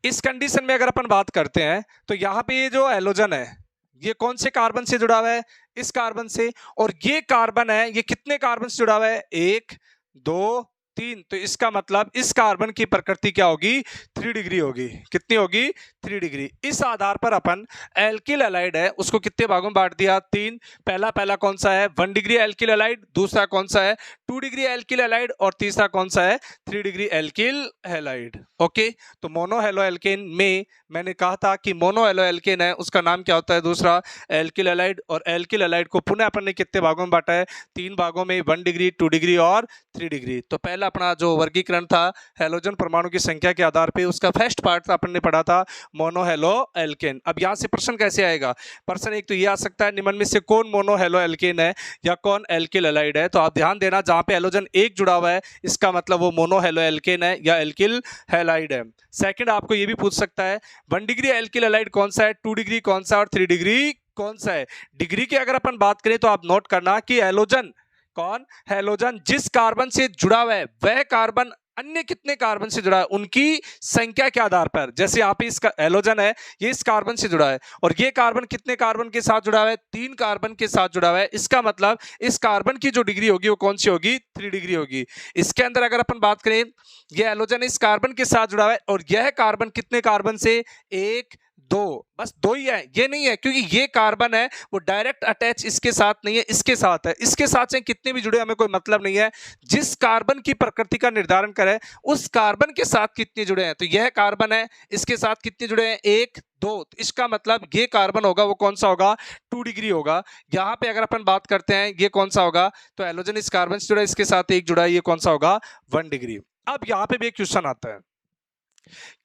इस कंडीशन में अगर अपन बात करते हैं तो यहां पे ये जो हैलोजन है, ये कौन से कार्बन से जुड़ा हुआ है? इस कार्बन से। और ये कार्बन है, ये कितने कार्बन से जुड़ा हुआ है? 1 2 3। तो इसका मतलब इस कार्बन की प्रकृति क्या होगी? 3 डिग्री होगी। कितनी होगी? 3 डिग्री। इस आधार पर अपन एल्किल हैलाइड है उसको कितने भागों में बांट दिया? 3। पहला कौन सा है? 1 डिग्री एल्किल हैलाइड। दूसरा कौन सा है? 2 डिग्री एल्किल हैलाइड। और तीसरा कौन सा है? 3 डिग्री एल्किल हैलाइड। ओके। तो मोनो हेलो एल्केन में मैंने कहा था कि मोनो हेलो एल्केन है उसका नाम क्या होता है? दूसरा एल्किल हैलाइड। और एल्किल हैलाइड को पुनः अपन ने कितने भागों में बांटा है? 3 भागों में, 1 डिग्री, 2 डिग्री और 3 डिग्री। तो पहला अपना जो वर्गीकरण था हैलोजन परमाणु की संख्या के आधार पे, उसका फर्स्ट पार्ट अपन ने पढ़ा था मोनो हेलो एल्केन। अब यहां से प्रश्न कैसे आएगा? प्रश्न एक तो ये आ सकता है, निम्न में से कौन मोनो हेलो एल्केन है या कौन एल्किल हैलाइड है? तो आप ध्यान देना, जहां पे हैलोजन एक जुड़ा हुआ है इसका मतलब वो मोनो हेलो एल्केन है या एल्किल हैलाइड है। सेकंड आपको ये भी पूछ सकता है 1 डिग्री एल्किल हैलाइड कौन सा है, 2 डिग्री कौन सा है और 3 डिग्री कौन सा है? डिग्री की अगर अपन बात करें तो आप नोट करना कि हैलोजन, कौन? हैलोजन जिस कार्बन से जुड़ा हुआ है वह कार्बन अन्य कितने कार्बन से जुड़ा है उनकी संख्या के आधार पर। जैसे यहाँ पे इसका हैलोजन है, ये इस कार्बन से जुड़ा है और ये कार्बन कितने कार्बन के साथ जुड़ा हुआ है? 3 कार्बन के साथ जुड़ा हुआ है। इसका मतलब इस कार्बन की जो डिग्री होगी वो कौन सी होगी? 3 डिग्री होगी। इसके अंदर अगर अपन बात करें, ये हैलोजन इस कार्बन के साथ जुड़ा हुआ है और यह कार्बन कितने कार्बन से? 1 2, बस 2 ही है, ये नहीं है, क्योंकि ये कार्बन है वो डायरेक्ट अटैच इसके साथ नहीं है, इसके साथ है। इसके साथ से कितने भी जुड़े हमें कोई मतलब नहीं है। जिस कार्बन की प्रकृति का निर्धारण करें उस कार्बन के साथ कितने जुड़े हैं, तो यह कार्बन है, इसके साथ कितने जुड़े हैं? 1 2। तो इसका मतलब ये कार्बन होगा वो कौन सा होगा? 2 डिग्री होगा। यहां पे अगर अपन बात करते हैं ये कौन सा होगा, तो हैलोजन इस कार्बन से जुड़ा है, इसके साथ 1 जुड़ा है, ये कौन सा होगा? 1 डिग्री। अब यहां पे भी एक क्वेश्चन आता है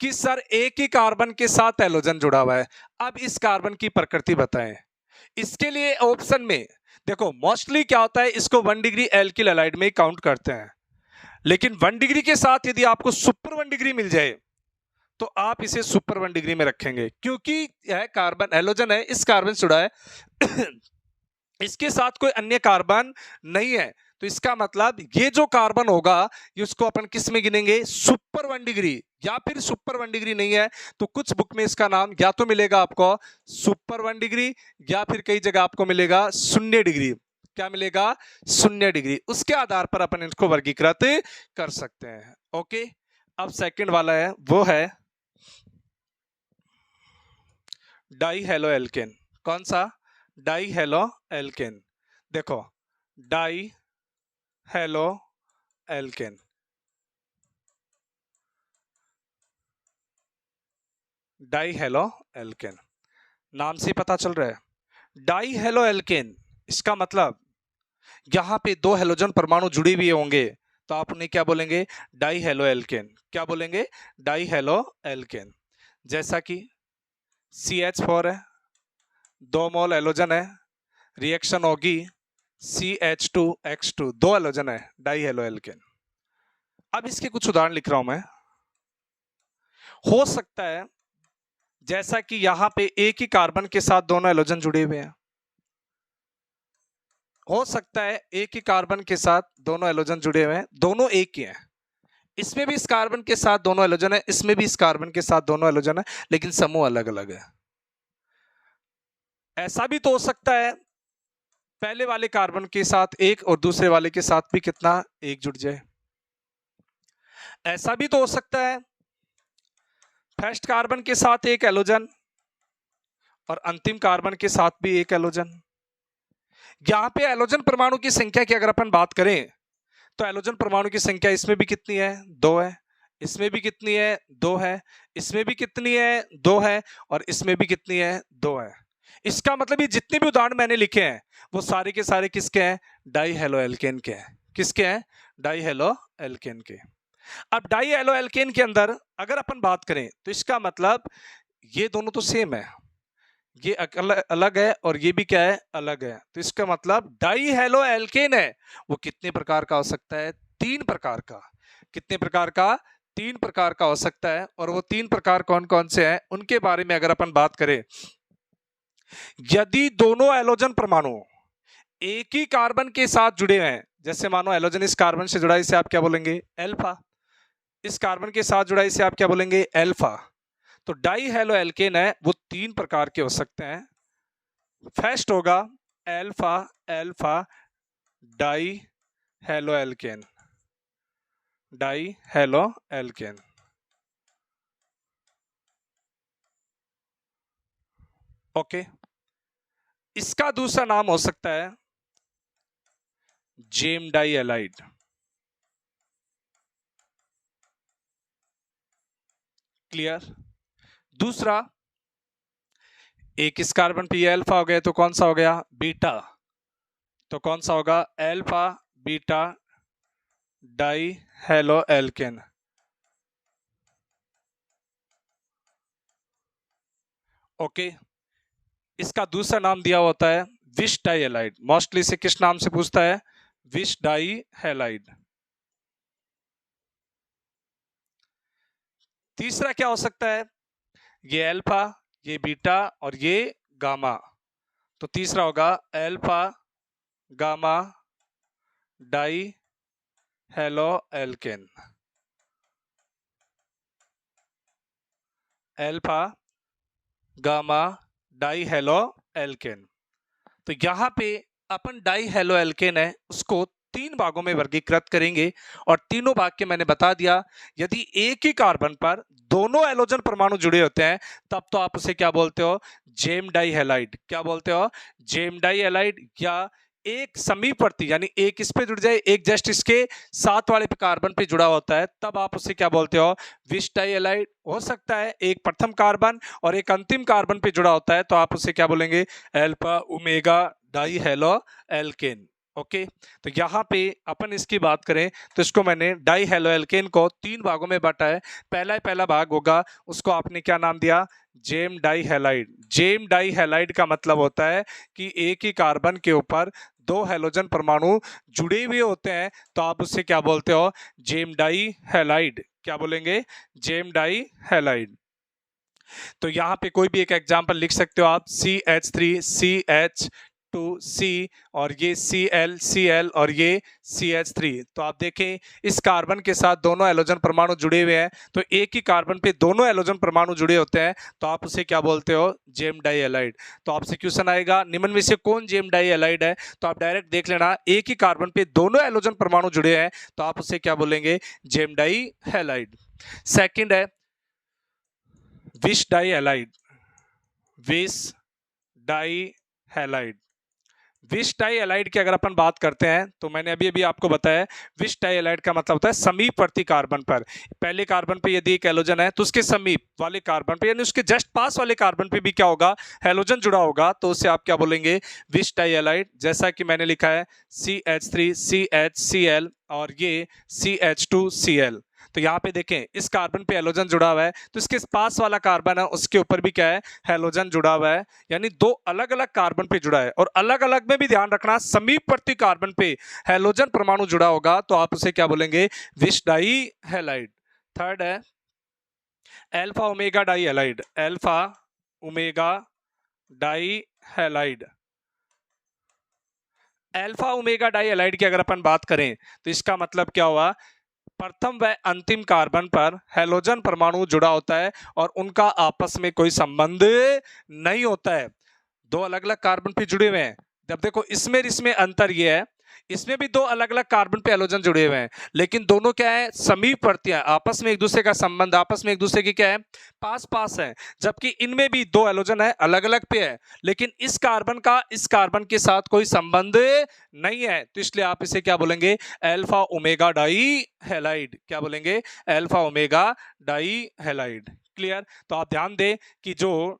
कि सर एक ही कार्बन के साथ हैलोजन जुड़ा हुआ है, अब इस कार्बन की प्रकृति बताएं। इसके लिए ऑप्शन में देखो मोस्टली क्या होता है, इसको 1 डिग्री एल्किल हैलाइड में काउंट करते हैं, लेकिन 1 डिग्री के साथ यदि आपको सुपर 1 डिग्री मिल जाए तो आप इसे सुपर 1 डिग्री में रखेंगे, क्योंकि यह कार्बन हैलोजन है, इस कार्बन से जुड़ा है इसके साथ कोई अन्य कार्बन नहीं है। तो इसका मतलब ये जो कार्बन होगा इसको अपन किस में गिनेंगे? Super 1 degree. या फिर सुपर 1 डिग्री नहीं है तो कुछ बुक में इसका नाम या तो मिलेगा आपको सुपर 1 डिग्री या फिर कई जगह आपको मिलेगा 0 डिग्री। क्या मिलेगा? 0 डिग्री। उसके आधार पर अपन इसको वर्गीकृत कर सकते हैं। ओके। अब सेकंड वाला है वो है डाई हेलो एल्केन। कौन सा? Dihaloalkane. देखो dihaloalkane, dihaloalkane नाम से पता चल रहा है डाई हेलो एल्केन। इसका मतलब यहाँ पे दो हेलोजन परमाणु जुड़े हुए होंगे तो आप उन्हें क्या बोलेंगे, डाई हेलो एल्केन। क्या बोलेंगे, डाई हेलो एल्केन। जैसा कि CH4 है, 2 मोल हेलोजन है, रिएक्शन होगी CH2X2, 2 हेलोजन है, डाई हेलो एल्केन। अब इसके कुछ उदाहरण लिख रहा हूं मैं। हो सकता है जैसा कि यहां पे एक ही कार्बन के साथ दोनों हेलोजन जुड़े हुए हैं, हो सकता है एक ही कार्बन के साथ दोनों हेलोजन जुड़े हुए हैं, दोनों एक ही हैं, इसमें भी इस कार्बन के साथ दोनों हेलोजन है, इसमें भी इस कार्बन के साथ दोनों हेलोजन है, लेकिन समूह अलग अलग है। ऐसा भी तो हो सकता है पहले वाले कार्बन के साथ एक और दूसरे वाले के साथ भी कितना, एक जुड़ जाए। ऐसा भी तो हो सकता है फर्स्ट कार्बन के साथ एक हेलोजन और अंतिम कार्बन के साथ भी एक हेलोजन। यहां पे हेलोजन परमाणु की संख्या की अगर अपन बात करें तो हेलोजन परमाणु की संख्या इसमें भी कितनी है, 2 है, इसमें भी कितनी है, 2 है, इसमें भी कितनी है, 2 है, और इसमें भी कितनी है, 2 है। इसका मतलब ये जितने भी उदाहरण मैंने लिखे हैं वो सारे के सारे किसके हैं, डाई हेलो एल्केन के हैं। किसके हैं, डाई हेलो एल्केन के। अब डाई हेलो एल्केन के अंदर अगर अपन बात करें तो इसका मतलब ये दोनों तो सेम है, ये अलग है और ये भी क्या है, अलग है। तो इसका मतलब डाई हेलो एल्केन है वो कितने प्रकार का हो सकता है, 3 प्रकार का। कितने प्रकार का, 3 प्रकार का हो सकता है। और वो 3 प्रकार कौन कौन से हैं उनके बारे में अगर अपन बात करें, यदि दोनों हेलोजन परमाणु एक ही कार्बन के साथ जुड़े हैं, जैसे मानो हेलोजन इस कार्बन से जुड़ा, इसे आप क्या बोलेंगे, एल्फा। इस कार्बन के साथ जुड़ा, इसे आप क्या बोलेंगे, एल्फा। तो डाई हेलो एल्केन है वो 3 प्रकार के हो सकते हैं। फर्स्ट होगा alpha alpha die halo alkane, die halo alkane. Okay, इसका दूसरा नाम हो सकता है जेम डाई एलाइड। क्लियर। दूसरा, एक इस कार्बन पे ये अल्फा हो गया तो कौन सा हो गया, बीटा। तो कौन सा होगा, alpha beta die halo alkane. Okay, इसका दूसरा नाम दिया होता है विश डाई हेलाइड। मोस्टली से किस नाम से पूछता है, विश डाई हेलाइड। तीसरा क्या हो सकता है, ये अल्फा, ये बीटा और ये गामा। तो तीसरा होगा alpha gamma die halo alkane. Alpha gamma die halo alkane. तो यहां पे अपन डाई हेलो एल्केन है उसको 3 भागों में वर्गीकृत करेंगे और तीनों भाग के मैंने बता दिया। यदि एक ही कार्बन पर दोनों हेलोजन परमाणु जुड़े होते हैं तब तो आप उसे क्या बोलते हो, जेम डाई हेलाइड। क्या बोलते हो, जेम डाई हेलाइड। या एक समीपवर्ती यानी एक इस पे जुड़ जाए, एक जस्ट इसके साथ वाले पे कार्बन पे जुड़ा होता है तब आप उसे क्या बोलते हो, विश डाई हेलाइड। हो सकता है एक प्रथम कार्बन और एक अंतिम कार्बन पे जुड़ा होता है तो आप उसे क्या बोलेंगे, alpha omega die halo alkane. Okay, तो यहाँ पे अपन इसकी बात करें तो इसको मैंने डाई हेलो एल्केन को 3 भागों में बांटा है। पहला भाग होगा उसको आपने क्या नाम दिया, gem di halide. Gem di halide का मतलब होता है कि एक ही कार्बन के ऊपर 2 हेलोजन परमाणु जुड़े हुए होते हैं तो आप उससे क्या बोलते हो, जेम डाई हेलाइड। क्या बोलेंगे, जेम डाई हेलाइड। तो यहां पे कोई भी एक एग्जांपल लिख सकते हो आप, CH3 CH2C और ये Cl और ये CH3। तो आप देखें इस कार्बन के साथ दोनों हेलोजन परमाणु जुड़े हुए हैं तो एक ही कार्बन पे दोनों हेलोजन परमाणु जुड़े होते हैं तो आप उसे क्या बोलते हो, जेम डाई हेलाइड। तो आपसे क्वेश्चन आएगा निम्न में से कौन जेम डाई हेलाइड है, तो आप डायरेक्ट देख लेना एक ही कार्बन पे दोनों हेलोजन परमाणु जुड़े हैं तो आप उसे क्या बोलेंगे, जेम डाई हेलाइड। सेकंड है vic di halide. Vic di halide. Vic di halide की अगर अपन बात करते हैं तो मैंने अभी अभी आपको बताया विश डाई एलाइड का मतलब होता है समीपवर्ती कार्बन पर, पहले कार्बन पे यदि एक हैलोजन है तो उसके समीप वाले कार्बन पे यानी उसके जस्ट पास वाले कार्बन पे भी क्या होगा, हैलोजन जुड़ा होगा, तो उसे आप क्या बोलेंगे, विश डाई एलाइड। जैसा कि मैंने लिखा है CH3 CHCl और ये CH2Cl। तो यहाँ पे देखें इस कार्बन पे हैलोजन जुड़ा हुआ है तो इसके पास वाला कार्बन है उसके ऊपर भी क्या है, हैलोजन जुड़ा हुआ है, यानी दो अलग अलग कार्बन पे जुड़ा है। और अलग अलग में भी ध्यान रखना, समीपवर्ती कार्बन पे हैलोजन परमाणु जुड़ा होगा तो आप उसे क्या बोलेंगे, विश डाई हैलाइड। थर्ड है alpha omega di halide, alpha omega di halide. Alpha omega di halide की अगर अपन बात करें तो इसका मतलब क्या हुआ, प्रथम व अंतिम कार्बन पर हैलोजन परमाणु जुड़ा होता है और उनका आपस में कोई संबंध नहीं होता है, दो अलग अलग कार्बन पे जुड़े हुए हैं। जब देखो इसमें अंतर ये है, इसमें भी दो अलग अलग कार्बन पे हैलोजन जुड़े हुए हैं लेकिन दोनों क्या है, समीपवर्ती हैं, आपस में एक दूसरे का संबंध, आपस में एक दूसरे की क्या है, पास पास है। जबकि इनमें भी दो हैलोजन है, अलग अलग पे है, लेकिन इस कार्बन का इस कार्बन के साथ कोई संबंध नहीं है, तो इसलिए आप इसे क्या बोलेंगे, अल्फा ओमेगा डाई हैलाइड। क्या बोलेंगे, alpha omega di halide. Clear. तो आप ध्यान दें कि जो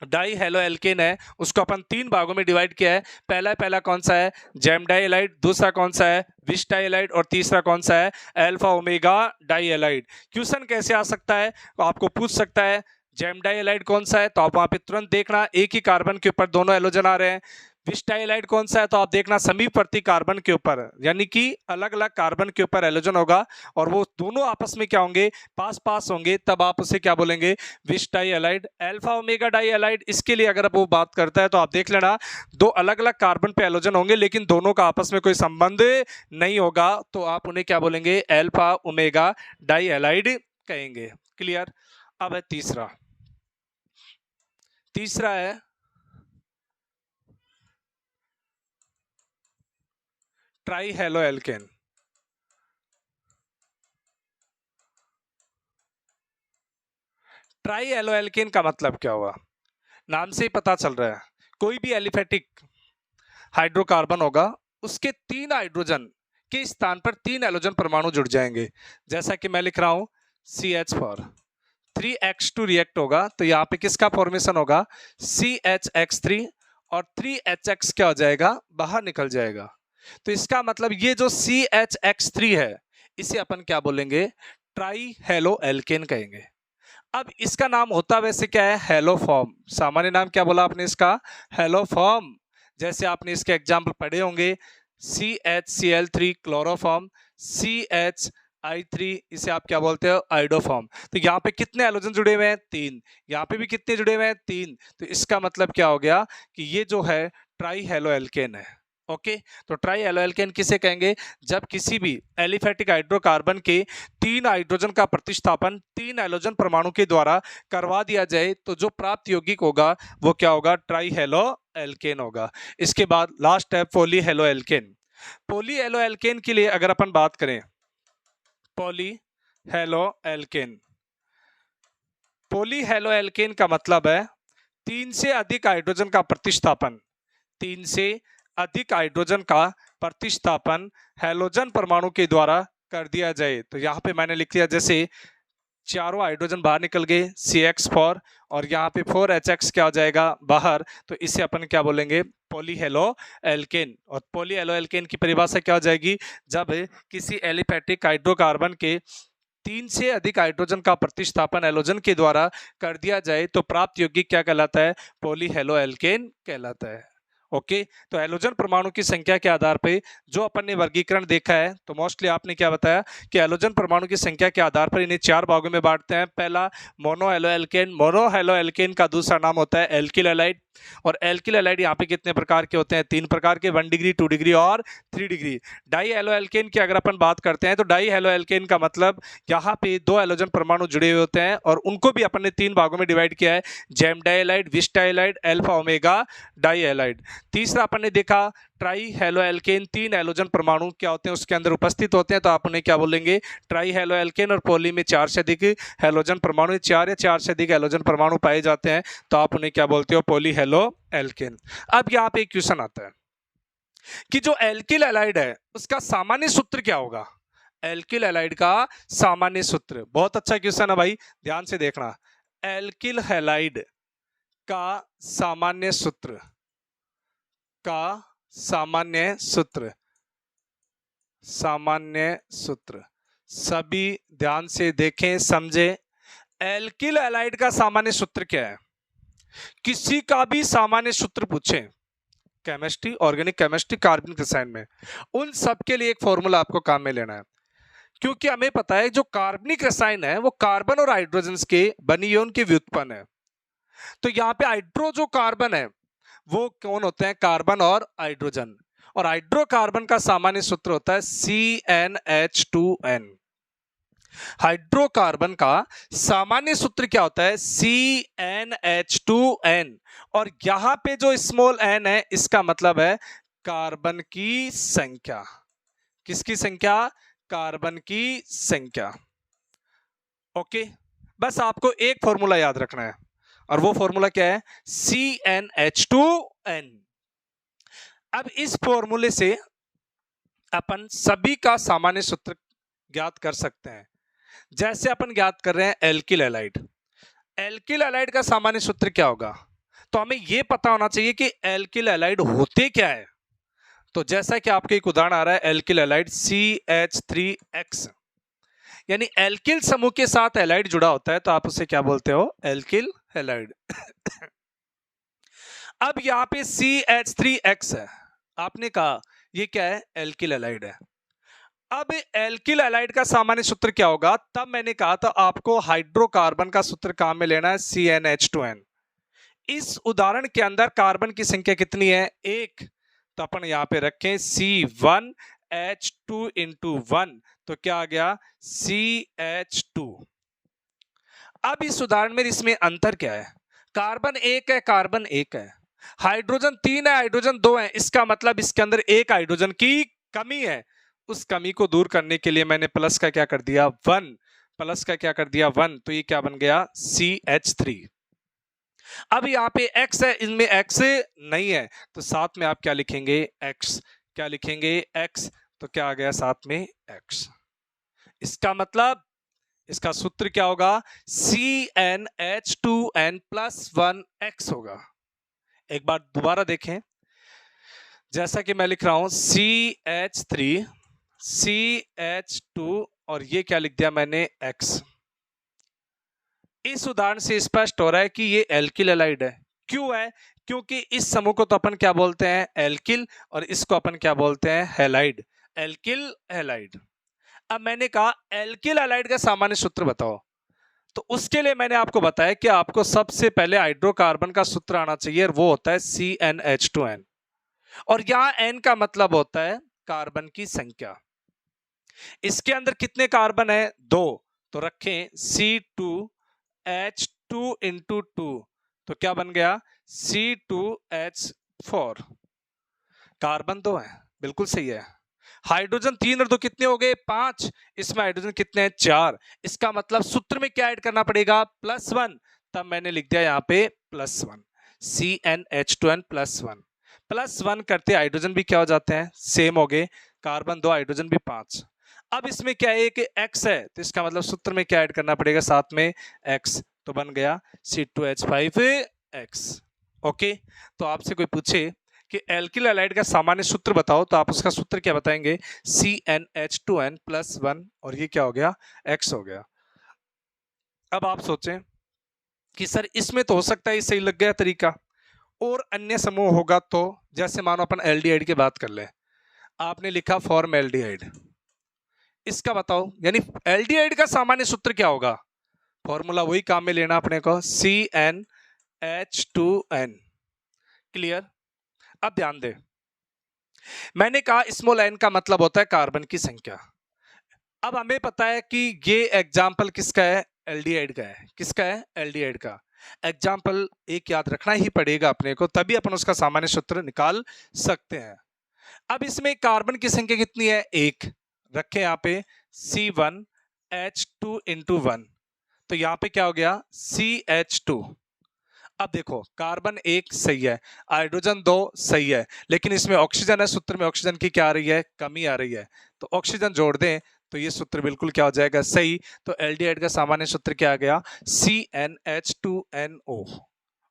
डाई हेलो एल्केन है उसको अपन तीन भागों में डिवाइड किया है। पहला कौन सा है, जैम डाई हैलाइड, दूसरा कौन सा है, विश डाई हैलाइड, और तीसरा कौन सा है, alpha omega di halide. Question कैसे आ सकता है, तो आपको पूछ सकता है जैम डाई हैलाइड कौन सा है, तो आप वहां पे तुरंत देखना एक ही कार्बन के ऊपर दोनों हैलोजन आ रहे हैं। विश डाई हैलाइड कौन सा है, तो आप देखना समीपवर्ती कार्बन के ऊपर, यानी कि अलग अलग कार्बन के ऊपर हैलोजन होगा और वो दोनों आपस में क्या होंगे, पास पास होंगे, तब आप उसे क्या बोलेंगे, vic di halide. Alpha omega di halide, इसके लिए अगर वो बात करता है तो आप देख लेना दो अलग अलग कार्बन पे हैलोजन होंगे लेकिन दोनों का आपस में कोई संबंध नहीं होगा, तो आप उन्हें क्या बोलेंगे, अल्फा ओमेगा डाई हैलाइड कहेंगे। क्लियर। अब है तीसरा है try halo alkene. Try halo alkene का मतलब क्या हुआ, नाम से ही पता चल रहा है, कोई भी एलिफेटिक हाइड्रोकार्बन होगा उसके तीन हाइड्रोजन के स्थान पर तीन हैलोजन परमाणु जुड़ जाएंगे। जैसा कि मैं लिख रहा हूं CH4 3X2 रिएक्ट होगा तो यहाँ पे किसका फॉर्मेशन होगा, CHX3 और 3HX क्या हो जाएगा, बाहर निकल जाएगा। तो इसका मतलब ये जो CHX3 है इसे अपन क्या बोलेंगे, ट्राई हेलो एल्केन कहेंगे। अब इसका नाम होता वैसे क्या है, हेलोफॉर्म। सामान्य नाम क्या बोला आपने इसका, हेलोफॉर्म। जैसे आपने इसके एग्जाम्पल पढ़े होंगे CHCl3 क्लोरोफॉर्म, CHI3 इसे आप क्या बोलते हो, आइडोफॉर्म। तो यहाँ पे कितने हैलोजन जुड़े हुए हैं, तीन, यहाँ पे भी कितने जुड़े हुए हैं, तीन। तो इसका मतलब क्या हो गया कि ये जो है ट्राई हेलो एल्केन है। ओके। तो ट्राई हेलो एल्केन किसे कहेंगे, जब किसी भी एलिफेटिक हाइड्रोकार्बन के तीन हाइड्रोजन का प्रतिस्थापन तीन हैलोजन परमाणु के द्वारा करवा दिया जाए तो जो प्राप्त यौगिक होगा वो क्या होगा, ट्राई हेलो एल्केन होगा। इसके बाद लास्ट है poly halo alkane. Poly halo alkane के लिए अगर अपन बात करें, poly halo alkane, poly halo alkane का मतलब है तीन से अधिक हाइड्रोजन का प्रतिस्थापन, तीन से अधिक हाइड्रोजन का प्रतिस्थापन हैलोजन परमाणु के द्वारा कर दिया जाए। तो यहाँ पे मैंने लिख दिया, जैसे चारों हाइड्रोजन बाहर निकल गए CH4 और यहाँ पे 4HX क्या हो जाएगा बाहर, तो इसे अपन क्या बोलेंगे, पॉली हेलो एल्केन। और पॉली हेलो एल्केन की परिभाषा क्या हो जाएगी, जब किसी एलिफेटिक हाइड्रोकार्बन के तीन से अधिक हाइड्रोजन का प्रतिस्थापन हैलोजन के द्वारा कर दिया जाए तो प्राप्त यौगिक क्या कहलाता है, पॉली हेलो एल्केन कहलाता है। ओके। तो हैलोजन परमाणु की संख्या के आधार पे जो अपन ने वर्गीकरण देखा है, तो मोस्टली आपने क्या बताया कि हैलोजन परमाणु की संख्या के आधार पर इन्हें चार भागों में बांटते हैं। पहला mono halo alkane, mono halo alkene का दूसरा नाम होता है एल्किल हैलाइड। और एल्किल हैलाइड यहाँ पे कितने प्रकार के होते हैं, तीन प्रकार के, 1 डिग्री 2 डिग्री और 3 डिग्री। डाई हेलो एल्केन की अगर अपन बात करते हैं तो डाई हेलो एल्केन का मतलब यहाँ पे दो हैलोजन परमाणु जुड़े हुए होते हैं और उनको भी अपन ने तीन भागों में डिवाइड किया है, gem di halide, vic di halide, alpha omega di halide. तीसरा अपन ने देखा ट्राई हेलो एल्केन, तीन हैलोजन परमाणु क्या होते हैं उसके अंदर उपस्थित होते हैं, तो आप उन्हें क्या बोलेंगे, ट्राई हेलो एल्केन। और पॉली में चार से अधिक हैलोजन परमाणु, चार या चार से अधिक हैलोजन परमाणु पाए जाते हैं तो आप उन्हें क्या बोलते हो, पॉली हेलो एल्केन। अब यहाँ पे एक क्वेश्चन आता है कि जो एल्किल हैलाइड है उसका सामान्य सूत्र क्या होगा। एल्किल हैलाइड का सामान्य सूत्र, बहुत अच्छा क्वेश्चन है भाई, ध्यान से देखना। एल्किल हैलाइड का सामान्य सूत्र, का सामान्य सूत्र, सामान्य सूत्र, सभी ध्यान से देखें समझे। एल्किल हैलाइड का सामान्य सूत्र क्या है। किसी का भी सामान्य सूत्र पूछे केमिस्ट्री, ऑर्गेनिक केमिस्ट्री, कार्बनिक रसायन में, उन सब के लिए एक फॉर्मूला आपको काम में लेना है, क्योंकि हमें पता है जो कार्बनिक रसायन है वो कार्बन और हाइड्रोजन के बनी इवन के व्युत्पन्न है। तो यहाँ पे हाइड्रो जो कार्बन है वो कौन होते हैं, कार्बन और हाइड्रोजन, और हाइड्रोकार्बन का सामान्य सूत्र होता है CnH2n। हाइड्रोकार्बन का सामान्य सूत्र क्या होता है, CnH2n, और यहां पे जो स्मॉल n है इसका मतलब है कार्बन की संख्या। किसकी संख्या, कार्बन की संख्या। ओके, बस आपको एक फॉर्मूला याद रखना है और वो फॉर्मूला क्या है, CnH2n। अब इस फॉर्मूले से अपन सभी का सामान्य सूत्र ज्ञात कर सकते हैं। जैसे अपन ज्ञात कर रहे हैं एल्किल हैलाइड, एल्किल हैलाइड का सामान्य सूत्र क्या होगा, तो हमें यह पता होना चाहिए कि एल्किल हैलाइड होते क्या है। तो जैसा कि आपके एक उदाहरण आ रहा है एल्किल हैलाइड CH3X, यानी एल्किल समूह के साथ हैलाइड जुड़ा होता है तो आप उसे क्या बोलते हो, एल्किल हैलाइड। अब यहां पे CH3X है, आपने कहा ये क्या है, एल्किल हैलाइड है। अब एल्किल हैलाइड का सामान्य सूत्र क्या होगा, तब मैंने कहा था आपको हाइड्रोकार्बन का सूत्र काम में लेना है CnH2n। इस उदाहरण के अंदर कार्बन की संख्या कितनी है, एक, तो अपन यहां पे रखें C1H2 into 1, तो क्या आ गया CH2। अब इस उदाहरण में इसमें अंतर क्या है, कार्बन एक है, कार्बन एक है, हाइड्रोजन तीन है, हाइड्रोजन दो है, इसका मतलब इसके अंदर एक हाइड्रोजन की कमी है। उस कमी को दूर करने के लिए मैंने प्लस का क्या कर दिया 1, प्लस का क्या कर दिया 1, तो ये क्या बन गया CH3। अब यहाँ पे X है, इनमें X नहीं है, तो साथ में आप क्या लिखेंगे X, क्या लिखेंगे X, तो क्या आ गया साथ में X। इसका मतलब इसका सूत्र क्या होगा, CnH2n + 1x होगा। एक बार दोबारा देखें, जैसा कि मैं लिख रहा हूं CH3 CH2 और ये क्या लिख दिया मैंने X। इस उदाहरण से स्पष्ट हो रहा है कि ये एल्किल हैलाइड है। क्यों है, क्योंकि इस समूह को तो अपन क्या बोलते हैं, एल्किल, और इसको अपन क्या बोलते हैं, हैलाइड, एल्किल हैलाइड। अब मैंने कहा एल्किल हैलाइड का सामान्य सूत्र बताओ, तो उसके लिए मैंने आपको बताया कि आपको सबसे पहले हाइड्रोकार्बन का सूत्र आना चाहिए और वो होता है CnH2n, और यहां n का मतलब होता है कार्बन की संख्या। इसके अंदर कितने कार्बन है, 2, तो रखें C2H2 into 2, तो क्या बन गया C2H4। कार्बन 2 है, बिल्कुल सही है। हाइड्रोजन 3 और 2 कितने हो गए, 5, इसमें हाइड्रोजन कितने हैं, 4। इसका मतलब सूत्र में क्या ऐड करना पड़ेगा, +1, तब मैंने लिख दिया यहाँ पे +1, CnH2n +1। +1 करते हाइड्रोजन भी क्या हो जाते हैं, सेम हो गए, कार्बन 2, हाइड्रोजन भी 5। अब इसमें क्या है कि X है, तो इसका मतलब सूत्र में क्या ऐड करना पड़ेगा, साथ में X, तो बन गया C2H5X। ओके, तो आपसे कोई पूछे कि एल्किल हैलाइड का सामान्य सूत्र बताओ, तो आप उसका सूत्र क्या बताएंगे, CnH2n + 1, और ये क्या हो गया, X हो गया। अब आप सोचें कि सर इसमें तो हो सकता है सही लग गया तरीका, और अन्य समूह होगा तो, जैसे मानो अपन एल्डिहाइड की बात कर ले, आपने लिखा फॉर्मएल्डिहाइड, इसका बताओ, यानी एल्डिहाइड का सामान्य सूत्र क्या होगा, फॉर्मूला वही काम में लेना अपने को, CnH2n। क्लियर। अब ध्यान दे, मैंने कहा स्मॉल n का मतलब होता है कार्बन की संख्या। अब हमें पता है कि ये एग्जाम्पल किसका है, एल्डिहाइड का है। किसका है, एल्डिहाइड का। एग्जाम्पल एक याद रखना ही पड़ेगा अपने को, तभी अपन उसका सामान्य सूत्र निकाल सकते हैं। अब इसमें कार्बन की संख्या कितनी है, 1, रखे यहाँ पे C1H2 into 1, तो यहाँ पे क्या हो गया CH2। अब देखो कार्बन 1 सही है, हाइड्रोजन 2 सही है, लेकिन इसमें ऑक्सीजन है, सूत्र में ऑक्सीजन की क्या आ रही है, कमी आ रही है। तो ऑक्सीजन जोड़ दें तो ये सूत्र बिल्कुल क्या हो जाएगा, सही। तो एल्डिहाइड का सामान्य सूत्र क्या आ गया, CnH2NO।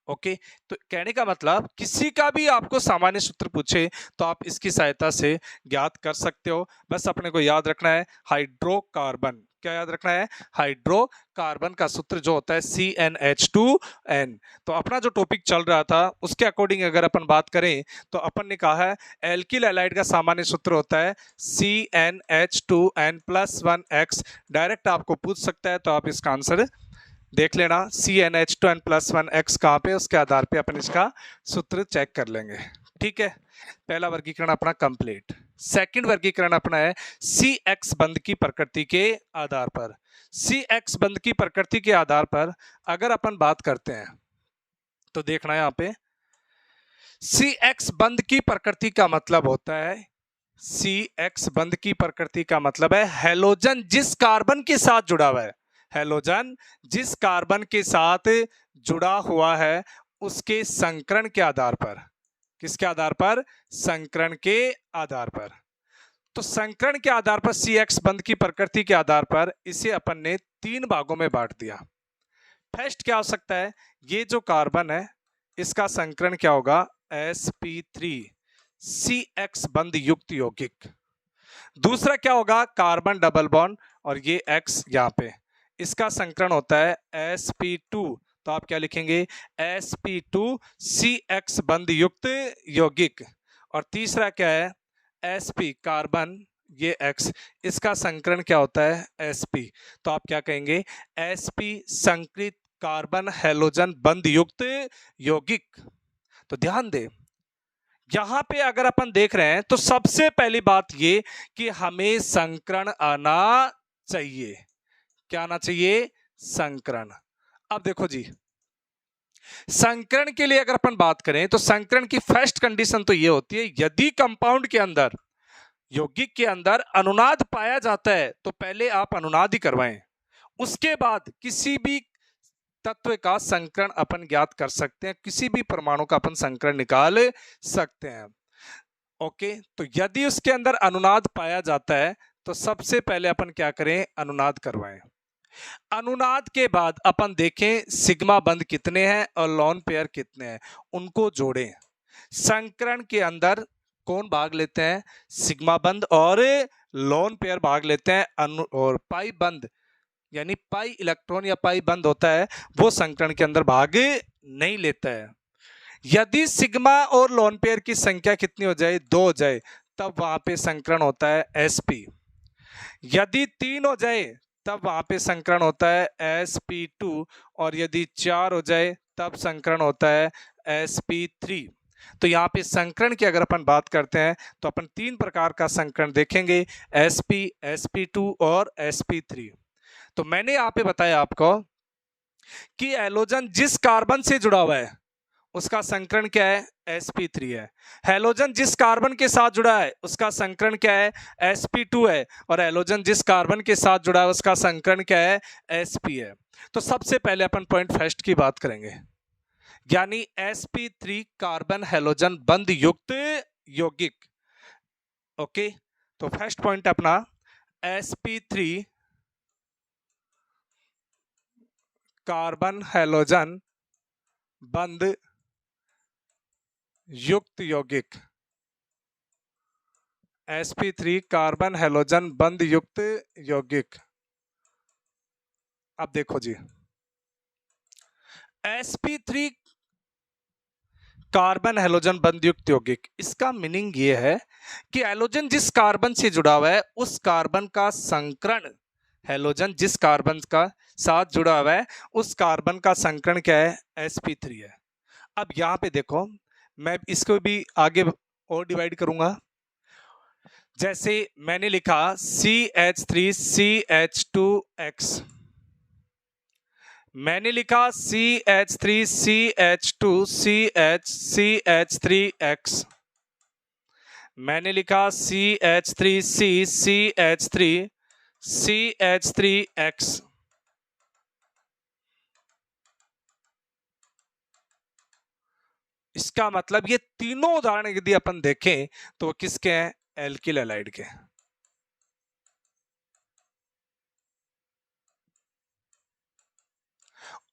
ओके, तो कहने का मतलब किसी का भी आपको सामान्य सूत्र पूछे तो आप इसकी सहायता से ज्ञात कर सकते हो। बस अपने को याद रखना है हाइड्रोकार्बन, क्या याद रखना है, हाइड्रोकार्बन का सूत्र जो होता है CnH2n। तो अपना जो टॉपिक चल रहा था उसके अकॉर्डिंग अगर अपन बात करें तो अपन ने कहा है एल्किल हैलाइड का सामान्य सूत्र होता है CnH2n+1x। डायरेक्ट आपको पूछ सकता है तो आप इसका आंसर देख लेना, CnH2n+1x कहाँ पे, उसके आधार पे अपन इसका सूत्र चेक कर लेंगे। ठीक है, पहला वर्गीकरण अपना कंप्लीट। सेकंड वर्गीकरण अपना है CX बंध की प्रकृति के आधार पर। CX बंध की प्रकृति के आधार पर अगर अपन बात करते हैं तो देखना है यहाँ पे CX बंध की प्रकृति का मतलब होता है, CX बंध की प्रकृति का मतलब है हैलोजन जिस कार्बन के साथ जुड़ा हुआ है, हैलोजन जिस कार्बन के साथ जुड़ा हुआ है उसके संकरण के आधार पर। किसके आधार पर, संकरण के आधार पर। तो संकरण के आधार पर CX बंध की प्रकृति के आधार पर इसे अपन ने 3 भागों में बांट दिया। फर्स्ट क्या हो सकता है, ये जो कार्बन है इसका संकरण क्या होगा, sp3 CX बंध युक्त यौगिक। दूसरा क्या होगा, कार्बन डबल बॉन्ड और ये X यहाँ पे, इसका संकरण होता है sp2। तो आप क्या लिखेंगे, sp2 CX बंध युक्त यौगिक। और तीसरा क्या है, sp कार्बन, ये X, इसका संकरण क्या होता है sp। तो आप क्या कहेंगे, sp संकरित कार्बन हैलोजन बंध युक्त यौगिक। तो ध्यान दे यहां पे अगर अपन देख रहे हैं तो सबसे पहली बात ये कि हमें संकरण आना चाहिए। क्या आना चाहिए, संकरण। अब देखो जी, संकरण के लिए अगर अपन बात करें तो संकरण की फर्स्ट कंडीशन तो ये होती है यदि कंपाउंड के अंदर, यौगिक के अंदर अनुनाद पाया जाता है तो पहले आप अनुनाद ही करवाएं, उसके बाद किसी भी तत्व का संकरण अपन ज्ञात कर सकते हैं, किसी भी परमाणु का अपन संकरण निकाल सकते हैं। ओके, तो यदि उसके अंदर अनुनाद पाया जाता है तो सबसे पहले अपन क्या करें, अनुनाद करवाएं। अनुनाद के बाद अपन देखें सिग्मा बंध कितने हैं और लोन पेयर कितने हैं, उनको जोड़ें। संकरण के अंदर कौन भाग लेते हैं, सिग्मा बंध और लोन पेयर भाग लेते हैं। और पाई बंध यानी पाई इलेक्ट्रॉन या पाई बंध होता है वो संकरण के अंदर भाग नहीं लेता है। यदि सिग्मा और लोन पेयर की संख्या कितनी हो जाए, 2 हो जाए, तब वहां पे संकरण होता है sp। यदि 3 हो जाए तब वहां पे संकरण होता है sp2, और यदि 4 हो जाए तब संकरण होता है sp3। तो यहाँ पे संकरण की अगर अपन बात करते हैं तो अपन 3 प्रकार का संकरण देखेंगे, sp, sp2 और sp3। तो मैंने यहाँ पे बताया आपको कि हैलोजन जिस कार्बन से जुड़ा हुआ है उसका संकरण क्या है, sp3 है। हैलोजन जिस कार्बन के साथ जुड़ा है उसका संकरण क्या है, sp2 है। और हैलोजन जिस कार्बन के साथ जुड़ा है उसका संकरण क्या है, sp है। तो सबसे पहले अपन पॉइंट फर्स्ट की बात करेंगे, यानी sp3 कार्बन हैलोजन बंध युक्त यौगिक। ओके, तो फर्स्ट पॉइंट अपना sp3 कार्बन हैलोजन बंध युक्त यौगिक, sp3 कार्बन हैलोजन बंध युक्त यौगिक। अब देखो जी, sp3 कार्बन हैलोजन बंध युक्त यौगिक, इसका मीनिंग ये है कि हैलोजन जिस कार्बन से जुड़ा हुआ है उस कार्बन का संकरण, हैलोजन जिस कार्बन का साथ जुड़ा हुआ है उस कार्बन का संकरण क्या है, sp3 है। अब यहां पे देखो मैं इसको भी आगे और डिवाइड करूंगा। जैसे मैंने लिखा CH3CH2X, मैंने लिखा CH3CH2CH3X, मैंने लिखा CH3CCH3CH3X। इसका मतलब ये तीनों उदाहरण यदि अपन देखें तो वो किसके हैं? एल्किल हैलाइड के।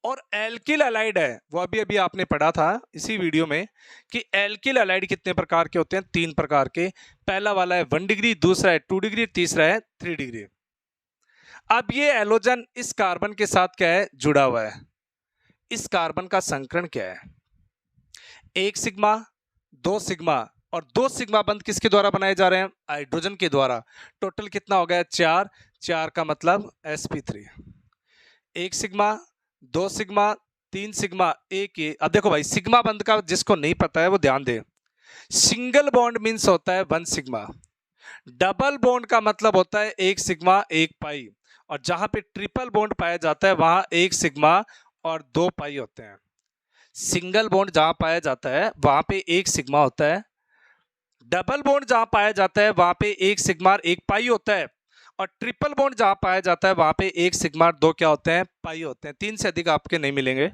और एल्किल हैलाइड है वो अभी अभी आपने पढ़ा था इसी वीडियो में कि एल्किल हैलाइड कितने प्रकार के होते हैं? 3 प्रकार के। पहला वाला है 1 डिग्री, दूसरा है 2 डिग्री, तीसरा है 3 डिग्री। अब ये एलोजन इस कार्बन के साथ क्या है? जुड़ा हुआ है। इस कार्बन का संकरण क्या है? 1 सिग्मा, 2 सिग्मा, और 2 सिग्मा बंध किसके द्वारा बनाए जा रहे हैं? हाइड्रोजन के द्वारा। टोटल कितना हो गया? 4। 4 का मतलब sp3। 1 सिग्मा, 2 सिग्मा, 3 सिग्मा, एक ये। अब देखो भाई, सिग्मा बंध का जिसको नहीं पता है वो ध्यान दे। सिंगल बॉन्ड मीन्स होता है 1 सिग्मा। डबल बॉन्ड का मतलब होता है 1 सिग्मा 1 पाई। और जहां पे ट्रिपल बॉन्ड पाया जाता है वहां 1 सिग्मा और 2 पाई होते हैं। सिंगल बॉन्ड जहां पाया जाता है वहां पे 1 सिग्मा होता है। डबल बॉन्ड जहां पाया जाता है वहां पे 1 सिग्मा 1 पाई होता है। और ट्रिपल बॉन्ड जहां पाया जाता है वहां पे 1 सिग्मा 2 क्या होते हैं? पाई होते हैं। 3 से अधिक आपके नहीं मिलेंगे।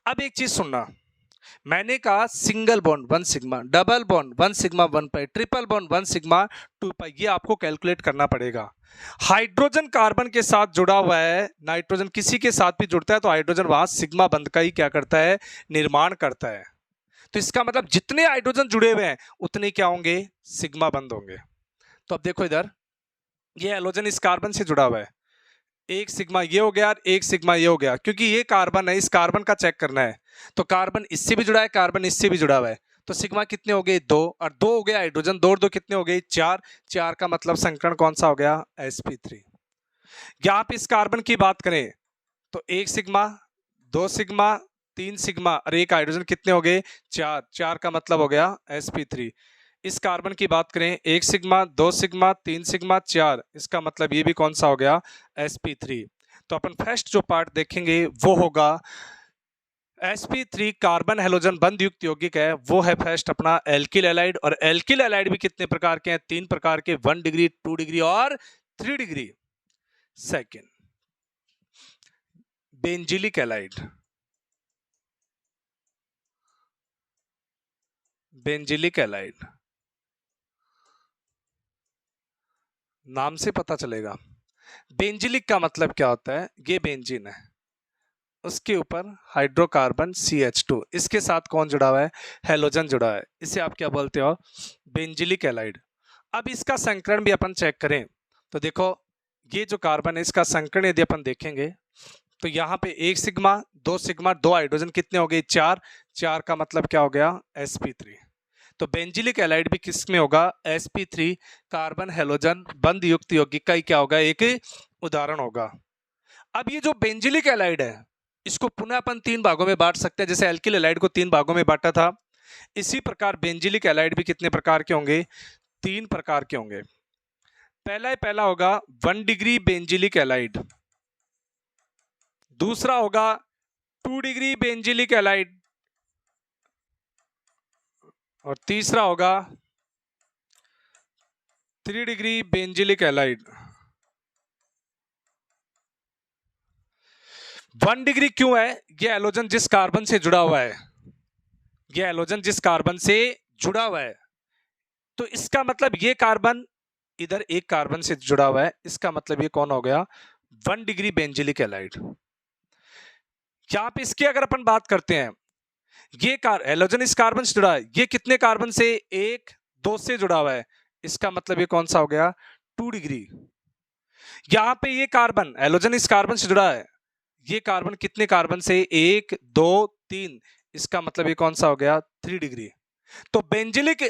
अब एक चीज सुनना, मैंने कहा single bond 1 sigma, double bond 1 sigma 1 पाई, ट्रिपल बॉन्ड 1 सिग्मा 2 पाई। ये आपको कैलकुलेट करना पड़ेगा। हाइड्रोजन कार्बन के साथ जुड़ा हुआ है, नाइट्रोजन किसी के साथ भी जुड़ता है तो हाइड्रोजन वहां सिग्मा बंध का ही क्या करता है? निर्माण करता है। तो इसका मतलब जितने हाइड्रोजन जुड़े हुए हैं उतने क्या होंगे? सिग्मा बंध होंगे। तो अब देखो इधर, ये हाइड्रोजन इस कार्बन से जुड़ा हुआ है। 1 सिग्मा ये हो गया और 1 सिग्मा ये हो गया, क्योंकि ये कार्बन है, इस कार्बन का चेक करना है। तो कार्बन इससे भी जुड़ा है, कार्बन इससे भी जुड़ा हुआ है। तो सिग्मा कितने हो गए? 2, और 2 हो गया हाइड्रोजन, 2 और 2 कितने हो गए? 4। 4 का मतलब संकरण कौन सा हो गया? sp3। यहाँ पे इस कार्बन की बात करें तो 1 सिग्मा, 2 सिग्मा, 3 सिग्मा और एक हाइड्रोजन कितने हो गए? 4। 4 का मतलब हो गया sp3। इस कार्बन की बात करें 1 सिग्मा, 2 सिग्मा, 3 सिग्मा, 4, इसका मतलब ये भी कौन सा हो गया? sp3। तो अपन फर्स्ट जो पार्ट देखेंगे वो होगा sp3 कार्बन हैलोजन बंध युक्त यौगिक है, वो है फर्स्ट अपना एल्किल हैलाइड। और एल्किल हैलाइड भी कितने प्रकार के हैं? 3 प्रकार के, 1 डिग्री, 2 डिग्री और 3 degree. Second, benzylic halide. Benzylic halide नाम से पता चलेगा। बेंजिलिक का मतलब क्या होता है? ये बेंजीन है, उसके ऊपर हाइड्रोकार्बन CH2, इसके साथ कौन जुड़ा हुआ है? हैलोजन जुड़ा है। इसे आप क्या बोलते हो? Benzylic halide. अब इसका संकरण भी अपन चेक करें तो देखो, ये जो कार्बन है इसका संकरण यदि अपन देखेंगे तो यहाँ पे 1 सिग्मा, 2 सिग्मा, 2 हाइड्रोजन कितने हो गए? 4। 4 का मतलब क्या हो गया? sp3। तो बेंजिलिक हैलाइड भी किस में होगा? sp3 कार्बन हैलोजन बंध युक्त यौगिक का ही क्या होगा? एक उदाहरण होगा। अब ये जो बेंजिलिक हैलाइड है इसको पुनः अपन 3 भागों में बांट सकते हैं। जैसे एल्किल हैलाइड को 3 भागों में बांटा था, इसी प्रकार बेंजिलिक हैलाइड भी कितने प्रकार के होंगे? 3 प्रकार के होंगे। पहला होगा 1 डिग्री बेंजिलिक हैलाइड, दूसरा होगा 2 डिग्री बेंजिलिक हैलाइड, और तीसरा होगा 3 डिग्री बेंजिलिक हैलाइड। 1 डिग्री क्यों है? ये हैलोजन जिस कार्बन से जुड़ा हुआ है, ये हैलोजन जिस कार्बन से जुड़ा हुआ है, तो इसका मतलब ये कार्बन इधर एक कार्बन से जुड़ा हुआ है, इसका मतलब ये कौन हो गया? 1 डिग्री बेंजिलिक हैलाइड। यहां पे इसकी अगर अपन बात करते हैं, ये हैलोजन इस कार्बन से जुड़ा है, ये कितने कार्बन से? 1, 2 से जुड़ा हुआ है, इसका मतलब ये कौन सा हो गया? 2 डिग्री। यहां पे ये कार्बन हैलोजन इस कार्बन से जुड़ा है, ये कार्बन कितने कार्बन से? 1, 2, 3, इसका मतलब ये कौन सा हो गया? 3 डिग्री। तो बेंजिलिक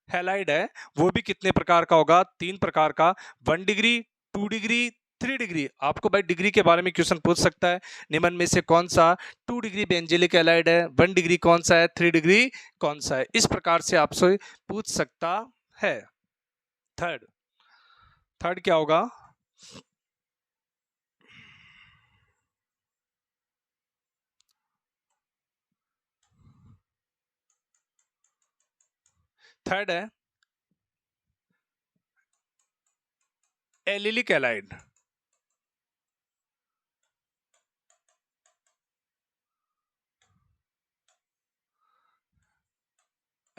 हैलाइड है वो भी कितने प्रकार का होगा? 3 प्रकार का, 1 डिग्री, 2 डिग्री, 3 डिग्री। आपको भाई डिग्री के बारे में क्वेश्चन पूछ सकता है, निम्न में से कौन सा 2 डिग्री बेंजिलिक हैलाइड है, 1 डिग्री कौन सा है, 3 डिग्री कौन सा है, इस प्रकार से आपसे पूछ सकता है। थर्ड, थर्ड क्या होगा? थर्ड है एलिलिक हैलाइड।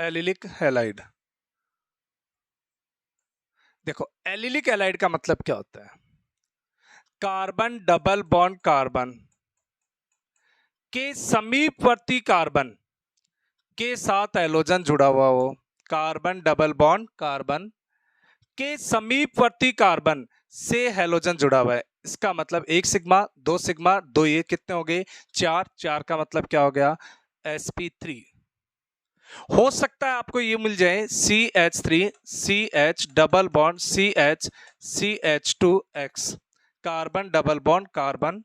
Allylic halide. देखो एलिलिक हैलाइड का मतलब क्या होता है? कार्बन डबल बॉन्ड कार्बन के समीपवर्ती कार्बन के साथ हैलोजन जुड़ा हुआ हो। कार्बन डबल बॉन्ड कार्बन के समीपवर्ती कार्बन से हैलोजन जुड़ा हुआ है। इसका मतलब 1 सिग्मा 2 सिग्मा 2, ये कितने हो गए? 4। 4 का मतलब क्या हो गया? sp3। हो सकता है आपको ये मिल जाए CH3 CH double bond CH CH2X, carbon double bond carbon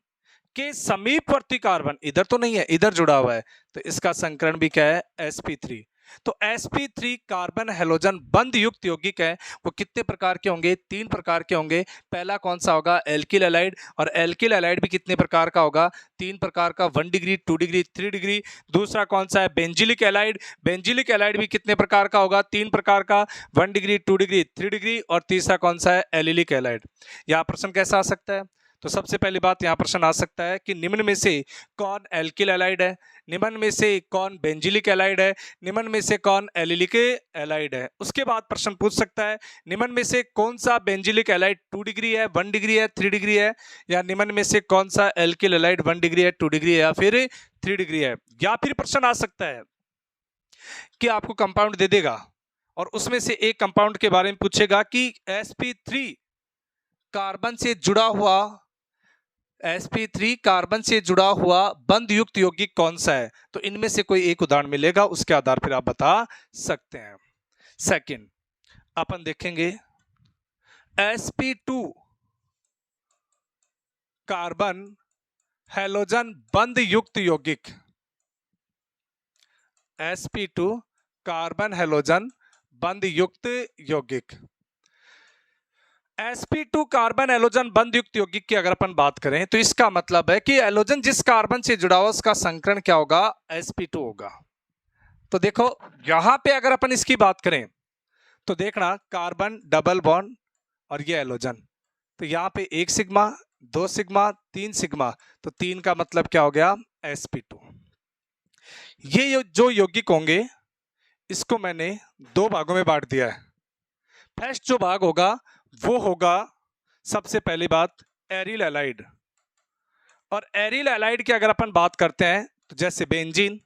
के समीपवर्ती कार्बन, इधर तो नहीं है, इधर जुड़ा हुआ है, तो इसका संकरण भी क्या है? sp3। तो sp3 कार्बन हैलोजन बंध युक्त यौगिक है। वो कितने प्रकार के होंगे? 3 प्रकार के होंगे। पहला कौन सा होगा? Alkyl halide. और एल्किल हैलाइड भी कितने प्रकार का होगा? 3 प्रकार का, 1 डिग्री 2 डिग्री 3 डिग्री। दूसरा कौन सा है? Benzylic halide. बेंजिलिक हैलाइड भी कितने प्रकार का होगा? 3 प्रकार का, 1 डिग्री 2 डिग्री 3 डिग्री। और तीसरा कौन सा है? Allylic halide. यहां प्रश्न कैसा आ सकता है? तो सबसे पहली बात यहां प्रश्न आ सकता है कि निम्न में से कौन एल्किल हैलाइड है, निम्न में से कौन बेंजिलिक हैलाइड है, निम्न में से कौन एलिलिक हैलाइड है। उसके बाद प्रश्न पूछ सकता है निम्न में से कौन सा बेंजिलिक हैलाइड 2 डिग्री है, 1 डिग्री है, 3 डिग्री है, या निम्न में से कौन सा एल्किल हैलाइड 1 डिग्री है, 2 डिग्री है, या फिर 3 डिग्री है। या फिर प्रश्न आ सकता है कि आपको कंपाउंड दे देगा और उसमें से एक कंपाउंड के बारे में पूछेगा कि sp3 कार्बन से जुड़ा हुआ sp3 कार्बन से जुड़ा हुआ बंध युक्त यौगिक कौन सा है। तो इनमें से कोई एक उदाहरण मिलेगा, उसके आधार पर आप बता सकते हैं। सेकंड अपन देखेंगे sp2 कार्बन हैलोजन बंध युक्त यौगिक। sp2 कार्बन हैलोजन बंध युक्त यौगिक। sp2 कार्बन हैलोजन बंध युक्त यौगिक की अगर अपन बात करें तो इसका मतलब है कि हैलोजन जिस कार्बन से जुड़ा हुआ उसका संकरण क्या होगा? sp2 होगा। तो देखो यहां पे अगर अपन इसकी बात करें तो देखना कार्बन डबल बॉन्ड और ये हैलोजन, तो यहां पे 1 सिग्मा 2 सिग्मा 3 सिग्मा, तो 3 का मतलब क्या हो गया? sp2। ये जो यौगिक होंगे इसको मैंने 2 भागों में बांट दिया है। फर्स्ट जो भाग होगा वो होगा सबसे पहली बात एरिल हैलाइड। और एरिल हैलाइड की अगर अपन बात करते हैं तो जैसे बेंजीन,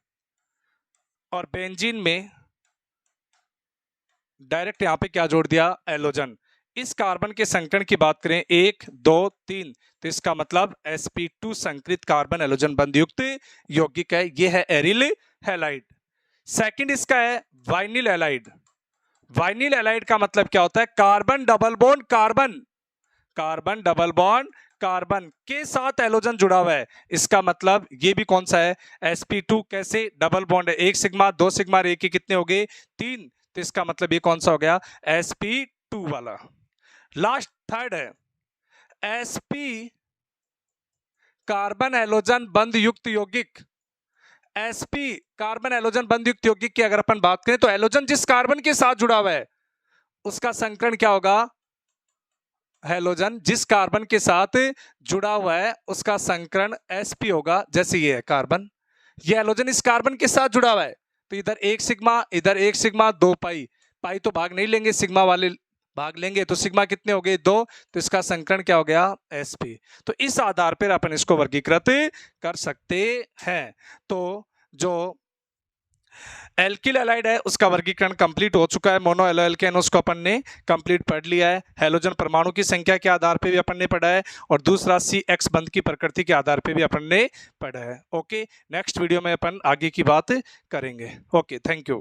और बेंजीन में डायरेक्ट यहां पे क्या जोड़ दिया? हैलोजन। इस कार्बन के संकरण की बात करें 1 2 3, तो इसका मतलब sp2 संकरित कार्बन हैलोजन बंध युक्त यौगिक है। यह है एरिल हैलाइड। सेकंड इसका है वाइनिल हैलाइड। वाइनिल हैलाइड का मतलब क्या होता है? Carbon double bond carbon, carbon double bond carbon के साथ हैलोजन जुड़ा हुआ है। इसका मतलब ये भी कौन सा है? sp2 कैसे? डबल बॉन्ड है, 1 सिग्मा 2 सिग्मा, और 1 के कितने हो गए? 3। तो इसका मतलब ये कौन सा हो गया? sp2 वाला। लास्ट थर्ड है sp कार्बन हैलोजन बंध युक्त यौगिक। sp कार्बन हैलोजन बंध युक्त यौगिक की अगर अपन बात करें तो हैलोजन जिस कार्बन के साथ जुड़ा हुआ है उसका संकरण क्या होगा? हैलोजन जिस कार्बन के साथ जुड़ा हुआ है उसका संकरण sp होगा। जैसे ये है कार्बन, ये हैलोजन इस कार्बन के साथ जुड़ा हुआ है, तो इधर 1 सिग्मा इधर 1 सिग्मा 2 पाई, पाई तो भाग नहीं लेंगे, सिग्मा वाले भाग लेंगे, तो सिग्मा कितने हो गए? 2। तो इसका संकरण क्या हो गया? sp। तो इस आधार पर अपन इसको वर्गीकृत कर सकते हैं। तो जो एल्किल हैलाइड है उसका वर्गीकरण कंप्लीट हो चुका है। मोनो एलो एल्केन उसको अपन ने कंप्लीट पढ़ लिया है। हैलोजन परमाणु की संख्या के आधार पे भी अपन ने पढ़ा है, और दूसरा CX बंध की प्रकृति के आधार पे भी अपन ने पढ़ा है। ओके, नेक्स्ट वीडियो में अपन आगे की बात करेंगे। Okay, thank you.